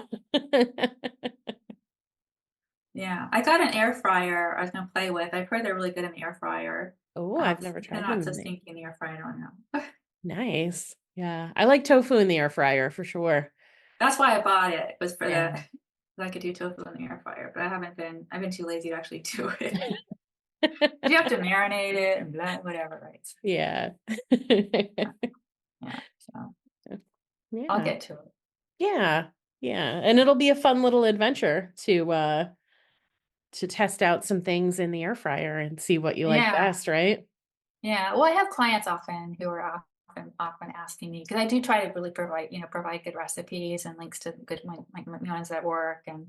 Yeah, I got an air fryer I was gonna play with. I've heard they're really good in the air fryer. Oh, I've never If they're tried not them so in there. stinky in the air fryer, I don't know. Nice. Yeah. I like tofu in the air fryer for sure. That's why I bought it, was for Yeah. that I could do tofu in the air fryer, but I've been too lazy to actually do it. You have to marinate it and blah, whatever, right? Yeah. Yeah, so I'll Yeah. get to it. Yeah. Yeah. And it'll be a fun little adventure to test out some things in the air fryer and see what you like Yeah, best, right? yeah. Well, I have clients often who are often asking me because I do try to really provide good recipes and links to good like ones that work. And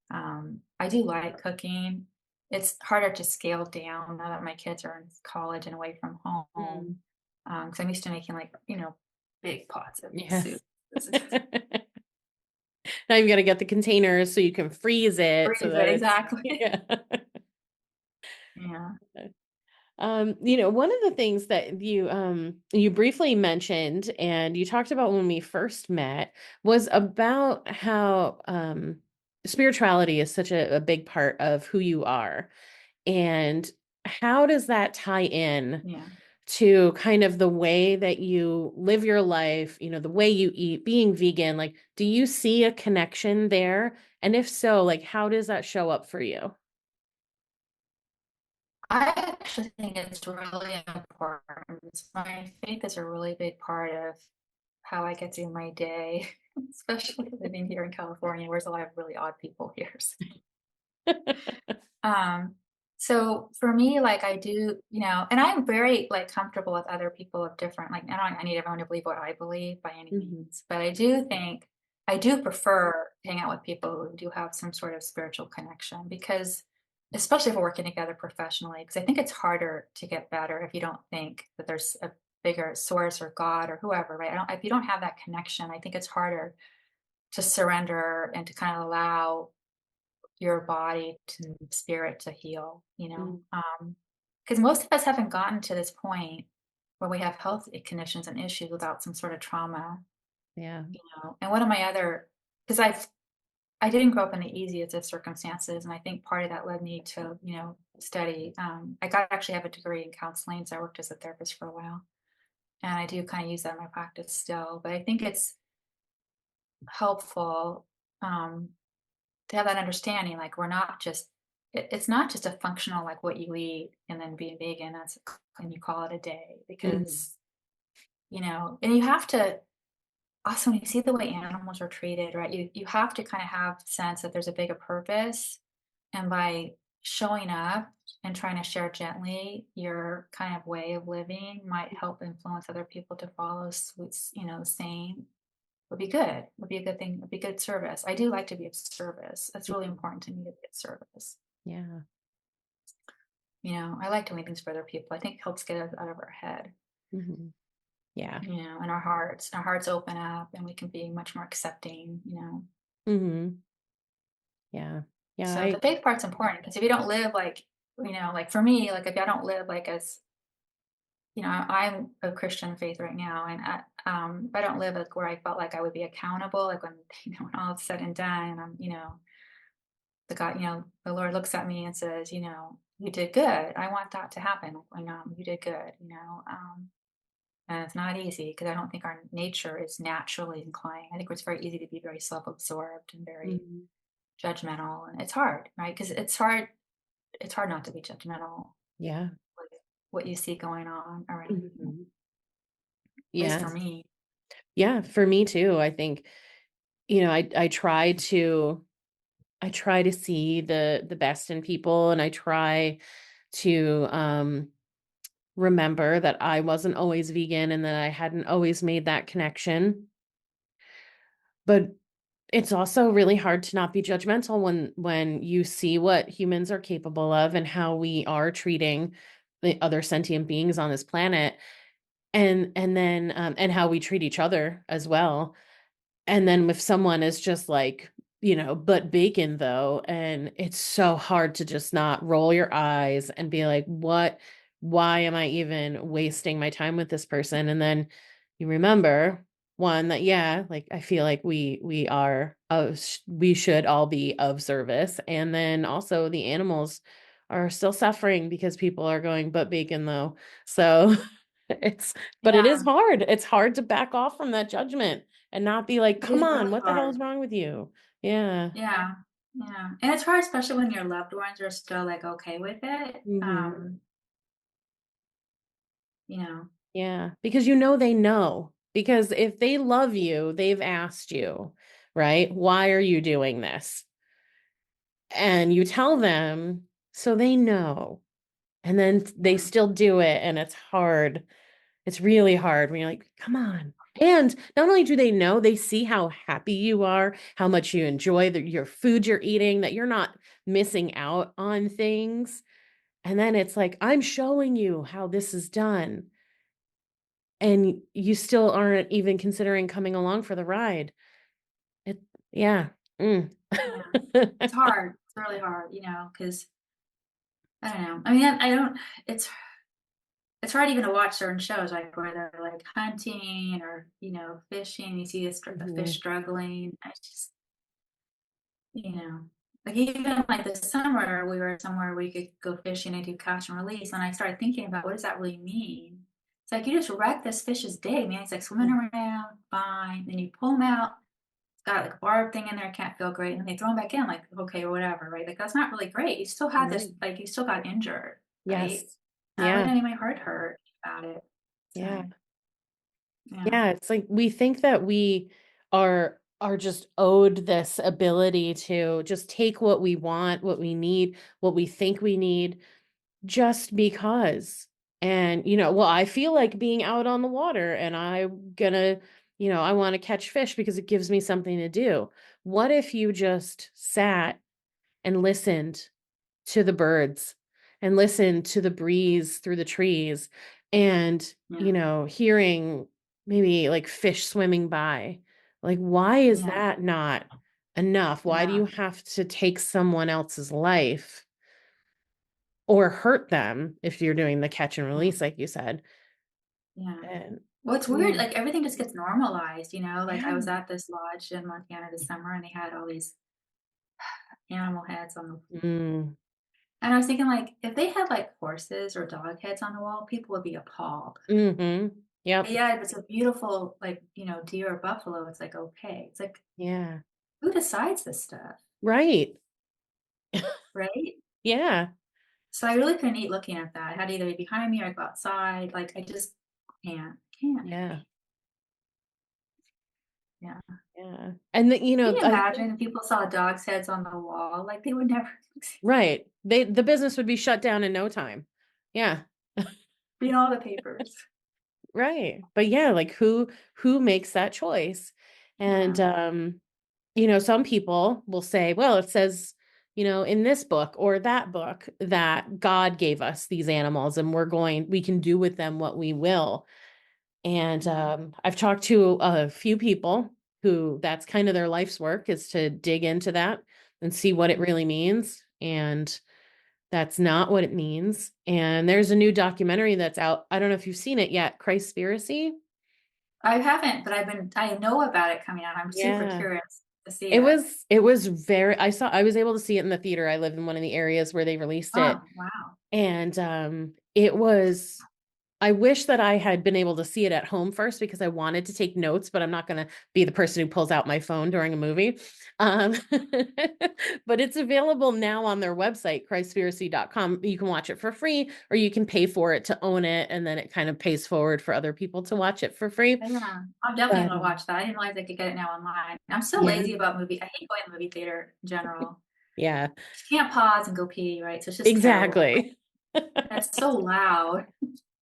I do like cooking. It's harder to scale down now that my kids are in college and away from home. Mm. Because I'm used to making like big pots of soup. Yes. Now you've got to get the containers so you can freeze it so Freeze that it it's exactly. yeah. Yeah, One of the things that you briefly mentioned and you talked about when we first met was about how spirituality is such a big part of who you are. And how does that tie in yeah. to kind of the way that you live your life, the way you eat, being vegan? Like, do you see a connection there? And if so, like, how does that show up for you? I actually think it's really important. My faith is a really big part of how I get through my day, especially living here in California, where there's a lot of really odd people here. Um, so for me, like I do, and I'm very like comfortable with other people of different, like I need everyone to believe what I believe by any Mhm. means, but I do think I do prefer to hang out with people who do have some sort of spiritual connection because especially if we're working together professionally, because I think it's harder to get better if you don't think that there's a bigger source or God or whoever, right? If you don't have that connection, I think it's harder to surrender and to kind of allow your body to spirit to heal, Mm. because most of us haven't gotten to this point where we have health conditions and issues without some sort of trauma, Yeah. and one of my other, because I didn't grow up in the easiest of circumstances, and I think part of that led me to study. I got actually have a degree in counseling, so I worked as a therapist for a while, and I do kind of use that in my practice still, but I think it's helpful um, to have that understanding, like we're not just it's not just a functional like what you eat and then being vegan, that's and you call it a day Mhm. because and you have to also when you see the way animals are treated, right, you have to kind of have sense that there's a bigger purpose, and by showing up and trying to share gently your kind of way of living might help influence other people to follow the same would be good, would be a good thing, would be good service. I do like to be of service. That's really Mhm. important to me to be of service. Yeah. I like doing things for other people. I think it helps get us out of our head. Mhm. Yeah. and our hearts open up and we can be much more accepting. Hmm. Yeah. Yeah. So the faith part's important because if you don't live like for me, like if I don't live like I'm a Christian faith right now, and if I don't live like where I felt like I would be accountable, like when when all is said and done, and the Lord looks at me and says, you did good. I want that to happen. You did good. And it's not easy because I don't think our nature is naturally inclined. I think it's very easy to be very self-absorbed and very Hmm. judgmental, and it's hard, right? Because it's hard not to be judgmental Yeah. with what you see going on around you, Hmm. at least for Yes. me. Yeah. For me too. I think, I try to see the best in people, and I try to remember that I wasn't always vegan and that I hadn't always made that connection. But it's also really hard to not be judgmental when you see what humans are capable of and how we are treating the other sentient beings on this planet, and then and how we treat each other as well. And then if someone is just like, but bacon though, and it's so hard to just not roll your eyes and be like, why am I even wasting my time with this person? And then you remember one that, yeah, like I feel like we should all be of service. And then also the animals are still suffering because people are going, but bacon though. So it's, but it is Yeah, hard. It's hard to back off from that judgment and not be like, it come is on, really what the hell is hard. wrong with you? Yeah. Yeah, yeah, and it's hard, especially when your loved ones are still like okay with it. Hmm. You know, Yeah. Because they know. Because if they love you, they've asked you, right? Why are you doing this? And you tell them so they know. And then they yeah, still do it. And it's hard. It's really hard when you're like, come on. And not only do they know, they see how happy you are, how much you enjoy your food you're eating, that you're not missing out on things. And then it's like, I'm showing you how this is done. And you still aren't even considering coming along for the ride. It, yeah. Mm. yeah. It's hard. It's really hard, because I don't know. I mean, I don't. It's it's hard even to watch certain shows like where they're like hunting or fishing. You see a fish Mhm. struggling. I just you know like even like this summer we were somewhere we could go fishing and do catch and release, and I started thinking about what does that really mean. It's like you just wreck this fish's day, man. It's like swimming around fine, then you pull him out. It's got like a barb thing in there, can't feel great, and then they throw him back in like okay or whatever, right? Like that's not really great. You still had this, Right. like you still got injured, right? Yes. And it Yeah. really made my heart hurt about it. So Yeah. yeah, Yeah, it's like we think that we are just owed this ability to just take what we want, what we need, what we think we need, just because. And well, I feel like being out on the water and I'm gonna, I want to catch fish because it gives me something to do. What if you just sat and listened to the birds and listen to the breeze through the trees and, yeah, hearing maybe like fish swimming by? Like, why is yeah, that not enough? Why do yeah, you have to take someone else's life or hurt them if you're doing the catch and yeah, release, like you said? yeah. And Well, it's weird, mm, like, everything just gets normalized, like, I yeah. was at this lodge in Montana this summer, and they had all these animal heads on the Mm, and I was thinking, like, if they had, like, horses or dog heads on the wall, people would be appalled. mm-hmm. But Yep. yeah, if it's a beautiful, like, deer or buffalo, it's like, okay. It's like, Yeah. who decides this stuff, Right. right? Yeah. So I really couldn't eat looking at that. I had to either be behind me or go outside, like, I just can't. Yeah. Yeah. Yeah. And Can you I think imagine if people saw dogs' heads on the wall? Like, they would never right. The business would be shut down in no time. Yeah. be in all the papers. Right. But yeah, like who makes that choice? And Yeah, some people will say, well, it says, in this book or that book that God gave us these animals and we can do with them what we will. And Yeah. I've talked to a few people who that's kind of their life's work, is to dig into that and see what it Mhm. really means. And that's not what it means. And there's a new documentary that's out. I don't know if you've seen it yet, Christspiracy. I haven't, but I know about it coming out. I'm super Yeah. curious to see It it. was it was very I was able to see it in the theater. I live in one of the areas where they released it. Oh, wow. And it was, I wish that I had been able to see it at home first because I wanted to take notes, but I'm not going to be the person who pulls out my phone during a movie. Um, but it's available now on their website, christspiracy.com. You can watch it for free, or you can pay for it to own it, and then it kind of pays forward for other people to watch it for free. Yeah, I'm definitely But gonna watch that. I didn't realize I could get it now online. I'm so yeah, lazy about movie. I hate going to the movie theater in general. yeah, You can't pause and go pee, right? So it's just terrible. exactly. And it's so loud.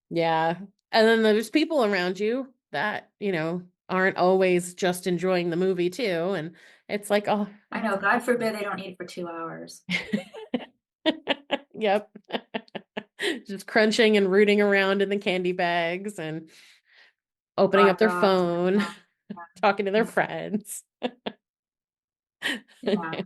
Yeah. And then there's people around you that, aren't always just enjoying the movie too. And it's like, oh, I know, God forbid they don't eat for 2 hours. yep. Just crunching and rooting around in the candy bags and opening up Hot their dogs. phone, talking to their Yeah, friends. yeah.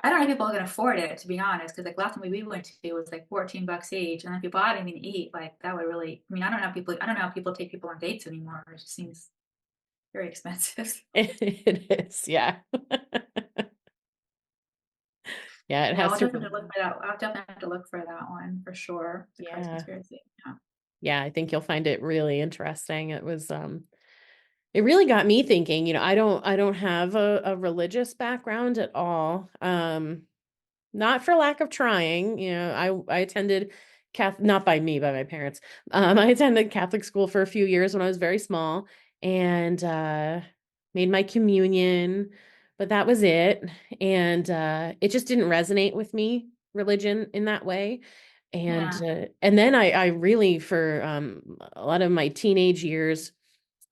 I don't know if people can afford it, to be honest, because like last movie we went to was like $14 each, and if people had anything to eat, like that would really. I mean, I don't know how people take people on dates anymore. It just seems very expensive. It is, yeah. Yeah, it Yeah, has I'll to definitely be. look for that. I'll definitely have to look for that one for sure. The Christ Yeah. conspiracy. Yeah. Yeah, I think you'll find it really interesting. It really got me thinking, I don't have a religious background at all. Not for lack of trying. I attended Catholic, not by me, by my parents. I attended Catholic school for a few years when I was very small, and made my communion, but that was it. And it just didn't resonate with me, religion in that way. And Yeah. and then I really, for a lot of my teenage years,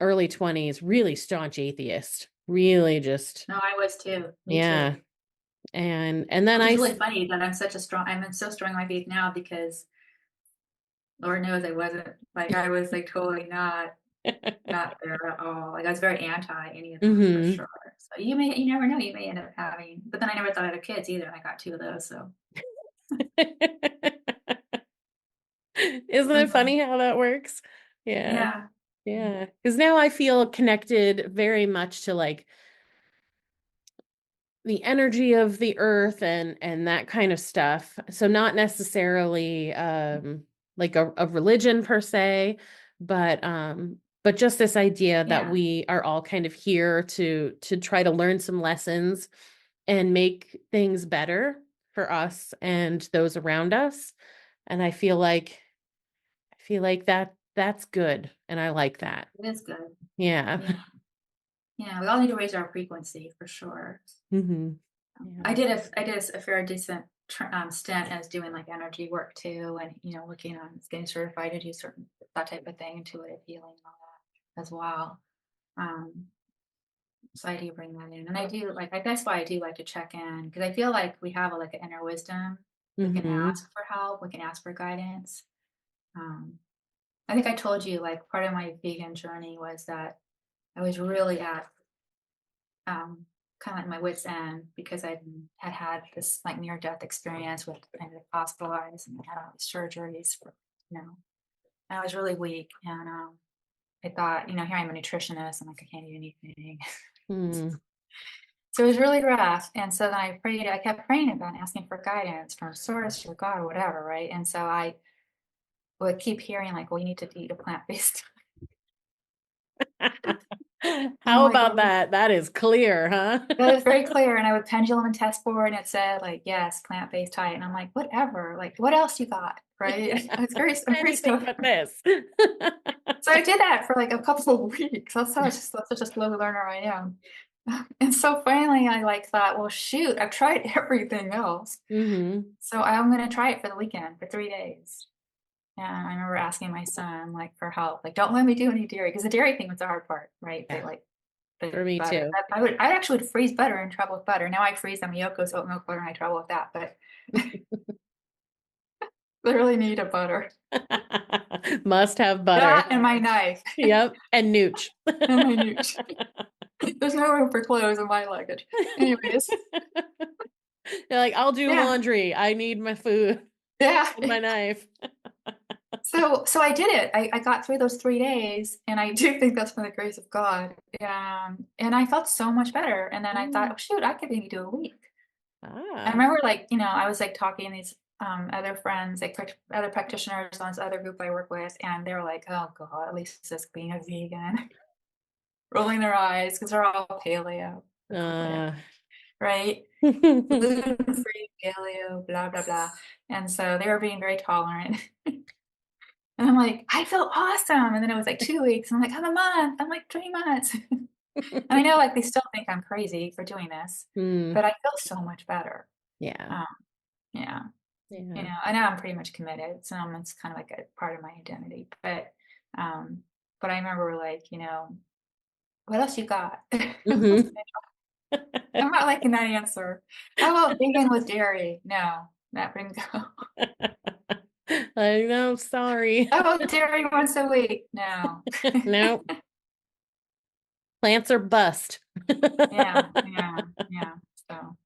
early 20s, really staunch atheist. Really just, No, I was too. Me too. yeah. And then Which is I really funny that I'm so strong in my faith now because Lord knows I wasn't. Like I was like totally not there at all. Like I was very anti any of that for hmm sure. So you never know, you may end up having, but then I never thought I'd have kids either, and I got two of those. So Isn't it Mhm. funny how that works? Yeah. Yeah. Yeah. Because now I feel connected very much to like the energy of the earth and that kind of stuff. So not necessarily like a religion per se, but just this idea that Yeah. we are all kind of here to try to learn some lessons and make things better for us and those around us. And I feel like that's good, and I like that. It is good. Yeah. Yeah. Yeah. We all need to raise our frequency for sure. hmm Yeah. I did a fair decent stint as doing like energy work too, and looking on getting certified to do certain that type of thing, intuitive healing and all that as well. Um, so I do bring that in, and I do like that's why I do like to check in because I feel like we have like an inner wisdom. We can hmm ask for help. We can ask for guidance. Um, I think I told you like part of my vegan journey was that I was really at um, kind of like my wit's end because I had this like near death experience with kind of hospitalized and had all these surgeries for, and I was really weak. And I thought, here I'm a nutritionist and like I can't eat anything. Mm. So it was really rough. And so then I kept praying about it, asking for guidance from source or God or whatever. Right. And so I would keep hearing like, well, you need to eat a plant-based. And I'm How like, about well, that? That is clear, huh? that was very clear, and I would pendulum and test for it, and it said, like, "Yes, plant-based diet," and I'm like, "Whatever, like, what else you got?" Right? Yeah. I'm very Anything stubborn. but this. So I did that for, like, a couple of weeks. That's such a slow learner I am. And so finally, I, like, thought, "Well, shoot, I've tried everything else, hmm so I'm gonna try it for the weekend, for 3 days." And I remember asking my son, like, for help, like, "Don't let me do any dairy," because the dairy thing was the hard part, right? Yeah, The for me butter. too. I actually would freeze butter and trouble with butter. Now I freeze them Yoko's oat milk butter and I trouble with that. But Literally need a butter. Must have butter. That and my knife Yep. And nooch. and my nooch. There's no room for clothes in my luggage. Anyways, You're like, I'll do yeah, laundry. I need my food yeah. and my knife. So I did it. I got through those 3 days, and I do think that's from the grace of God. And I felt so much better. And then I thought, Mm. oh, shoot, I could maybe do a week. I Ah. remember, like, I was like talking to these other friends, like other practitioners on this other group I work with, and they were like, "Oh God, at least it's just being a vegan," rolling their eyes because they're all paleo, Uh. right? Gluten-free, paleo, blah blah blah, and so they were being very tolerant. And I'm like, I feel awesome. And then it was like 2 weeks. And I'm like, I'm a month. I'm like 3 months. And I know like they still think I'm crazy for doing this, Hmm. but I feel so much better. Yeah. Um, yeah. Yeah. I know I'm pretty much committed. So it's kind of like a part of my identity. Um, but I remember like, what else you got? Hmm. I'm not liking that answer. How about vegan with dairy? No, that wouldn't go. I know, sorry. How about dairy once a week? No. No, plants are bust. Yeah. So.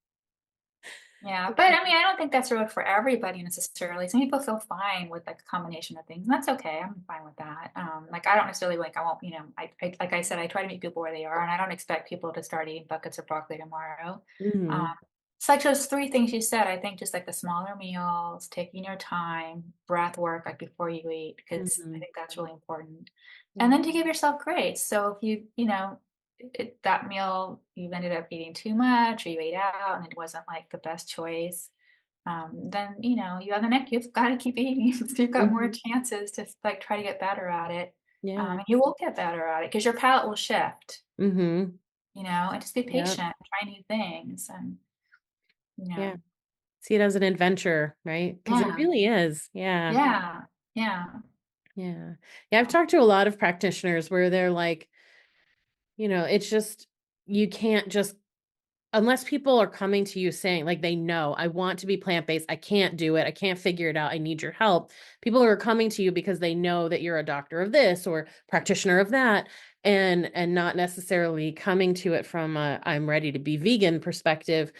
Yeah, but I mean, I don't think that's really for everybody necessarily. Some people feel fine with like a combination of things, and that's okay. I'm fine with that. Like I don't necessarily like I won't, like I said, I try to meet people where they are, and I don't expect people to start eating buckets of broccoli tomorrow. Um, Hmm. it's like those three things you said. I think just like the smaller meals, taking your time, breath work like before you eat, because I Hmm. think that's really important. And Yeah. then to give yourself grace. So if that meal you ended up eating too much or you ate out and it wasn't like the best choice, then you have the next you've got to keep eating. So you've got more Hmm. chances to like try to get better at it. Yeah. And you will get better at it because your palate will shift, Hmm. and just be Yep. patient, try new things, and you Yeah. know See it as an adventure, right? Because it yeah, really is. Yeah. yeah, yeah, Yeah. Yeah. I've talked to a lot of practitioners where they're like, it's just, you can't just, unless people are coming to you saying, like, they know, I want to be plant-based. I can't do it. I can't figure it out. I need your help. People are coming to you because they know that you're a doctor of this or practitioner of that, and not necessarily coming to it from a I'm ready to be vegan perspective.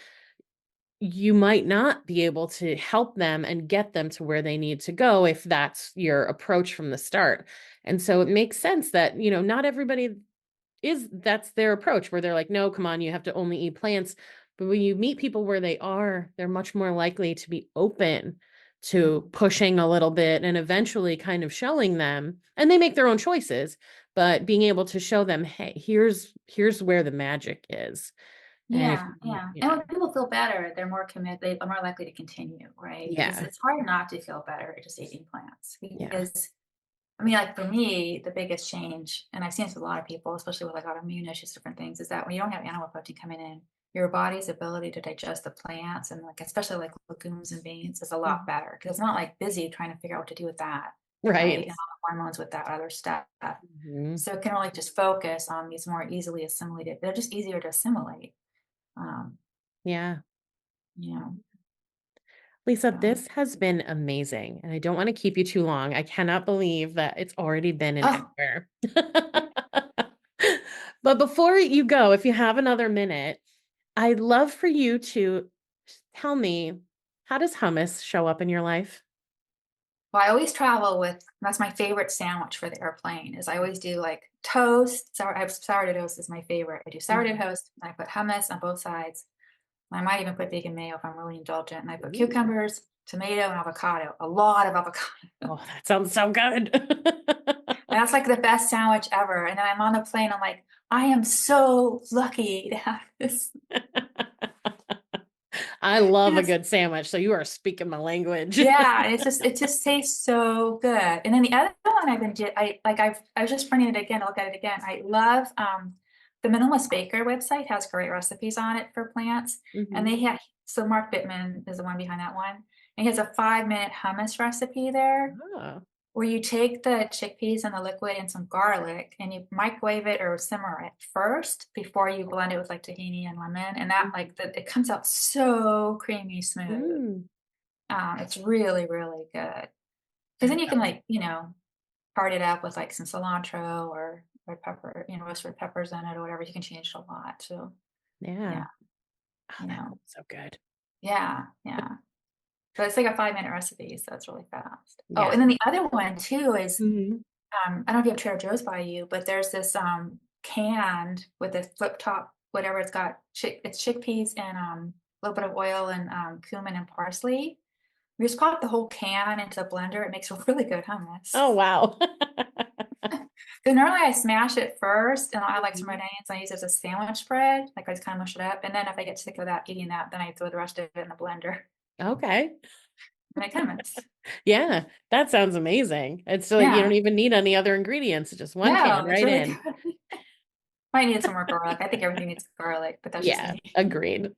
You might not be able to help them and get them to where they need to go if that's your approach from the start. And so it makes sense that, not everybody that's their approach where they're like, no, come on, you have to only eat plants. But when you meet people where they are, they're much more likely to be open to pushing a little bit and eventually kind of showing them, and they make their own choices, but being able to show them, hey, here's where the magic is. And if yeah. And yeah, when people feel better, they're more committed. They are more likely to continue, right? Because yeah, it's hard not to feel better just eating plants. yeah. Because I mean, like for me, the biggest change, and I've seen this with a lot of people, especially with like autoimmune issues, different things, is that when you don't have animal protein coming in, your body's ability to digest the plants and like especially like legumes and beans is a lot Mhm. better because it's not like busy trying to figure out what to do with that, right? Right. And all the hormones with that other stuff. Mhm. So it can really just focus on these more easily assimilated. They're just easier to assimilate. Um, Yeah. you know, Lisa, so. this has been amazing, and I don't want to keep you too long. I cannot believe that it's already been an Oh, hour. But before you go, if you have another minute, I'd love for you to tell me, how does hummus show up in your life? well, I always travel with that's my favorite sandwich for the airplane is I always do like toast. I have sourdough toast is my favorite. I do sourdough Mhm. toast and I put hummus on both sides. And I might even put vegan mayo if I'm really indulgent. And I put Ooh. cucumbers, tomato, and avocado. A lot of avocado. Oh, that sounds so good. And that's like the best sandwich ever. And then I'm on the plane. I'm like, I am so lucky to have this. I love a Yes. good sandwich, so you are speaking my language. Yeah, and it just tastes so good. And then the other one I was just printing it again to look at it again. I love the Minimalist Baker website has great recipes on it for plants. And Mhm. they have so Mark Bittman is the one behind that one. And he has a 5-minute hummus recipe there Oh. where you take the chickpeas and the liquid and some garlic and you microwave it or simmer it first before you blend it with like tahini and lemon. And that Mhm. it comes out so creamy smooth. Mm. It's really, really good. Because then you can like, part it up with like some cilantro or red pepper, roast red peppers in it or whatever. You can change it a lot. So Yeah. yeah, Oh, you that know, sounds so good. yeah, yeah. But it's like a 5-minute recipe, so it's really fast. Oh, Yeah. and then the other one too is Mhm. I don't know if you have Trader Joe's by you, but there's this canned with a flip top, whatever it's got. It's chickpeas and a little bit of oil and cumin and parsley. You just pop the whole can into a blender. It makes a really good hummus. Oh, wow. So normally I smash it first and I like some Mhm. red onions. I use it as a sandwich spread. Like I just kind of mush it up. And then if I get sick of that eating that, then I throw the rest of it in the blender Okay. and make hummus. Yeah, that sounds amazing. It's like you don't Yeah. even need any other ingredients, just one can No, it's right really in. good. Might need some more garlic. I think everything needs garlic, but that's just Yeah, me. agreed.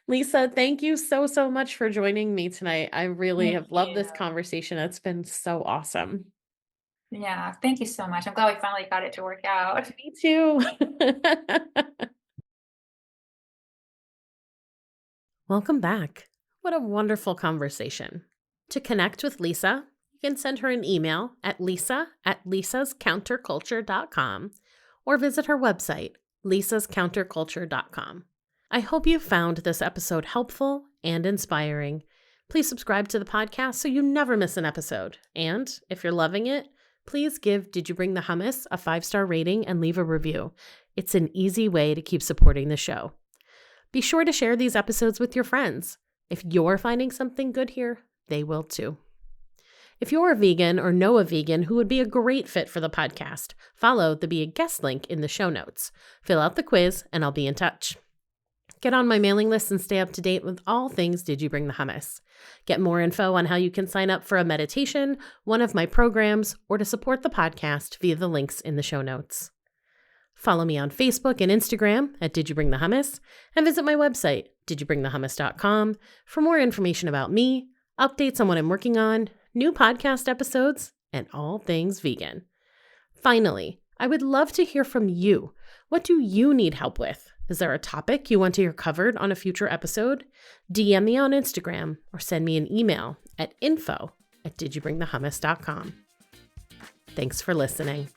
Lisa, thank you so, so much for joining me tonight. I really Thank have loved you. this conversation. It's been so awesome. Yeah, thank you so much. I'm glad we finally got it to work out. Me too. Welcome back. What a wonderful conversation. To connect with Lisa, you can send her an email at lisa@lisascounterculture.com or visit her website, lisascounterculture.com. I hope you found this episode helpful and inspiring. Please subscribe to the podcast so you never miss an episode. And if you're loving it, please give Did You Bring the Hummus a 5-star rating and leave a review. It's an easy way to keep supporting the show. Be sure to share these episodes with your friends. If you're finding something good here, they will too. If you're a vegan or know a vegan who would be a great fit for the podcast, follow the Be a Guest link in the show notes. Fill out the quiz and I'll be in touch. Get on my mailing list and stay up to date with all things Did You Bring the Hummus? Get more info on how you can sign up for a meditation, one of my programs, or to support the podcast via the links in the show notes. Follow me on Facebook and Instagram at Did You Bring the Hummus, and visit my website, didyouBringTheHummus.com, for more information about me, updates on what I'm working on, new podcast episodes, and all things vegan. Finally, I would love to hear from you. What do you need help with? Is there a topic you want to hear covered on a future episode? DM me on Instagram or send me an email at info@didyouBringTheHummus.com. Thanks for listening.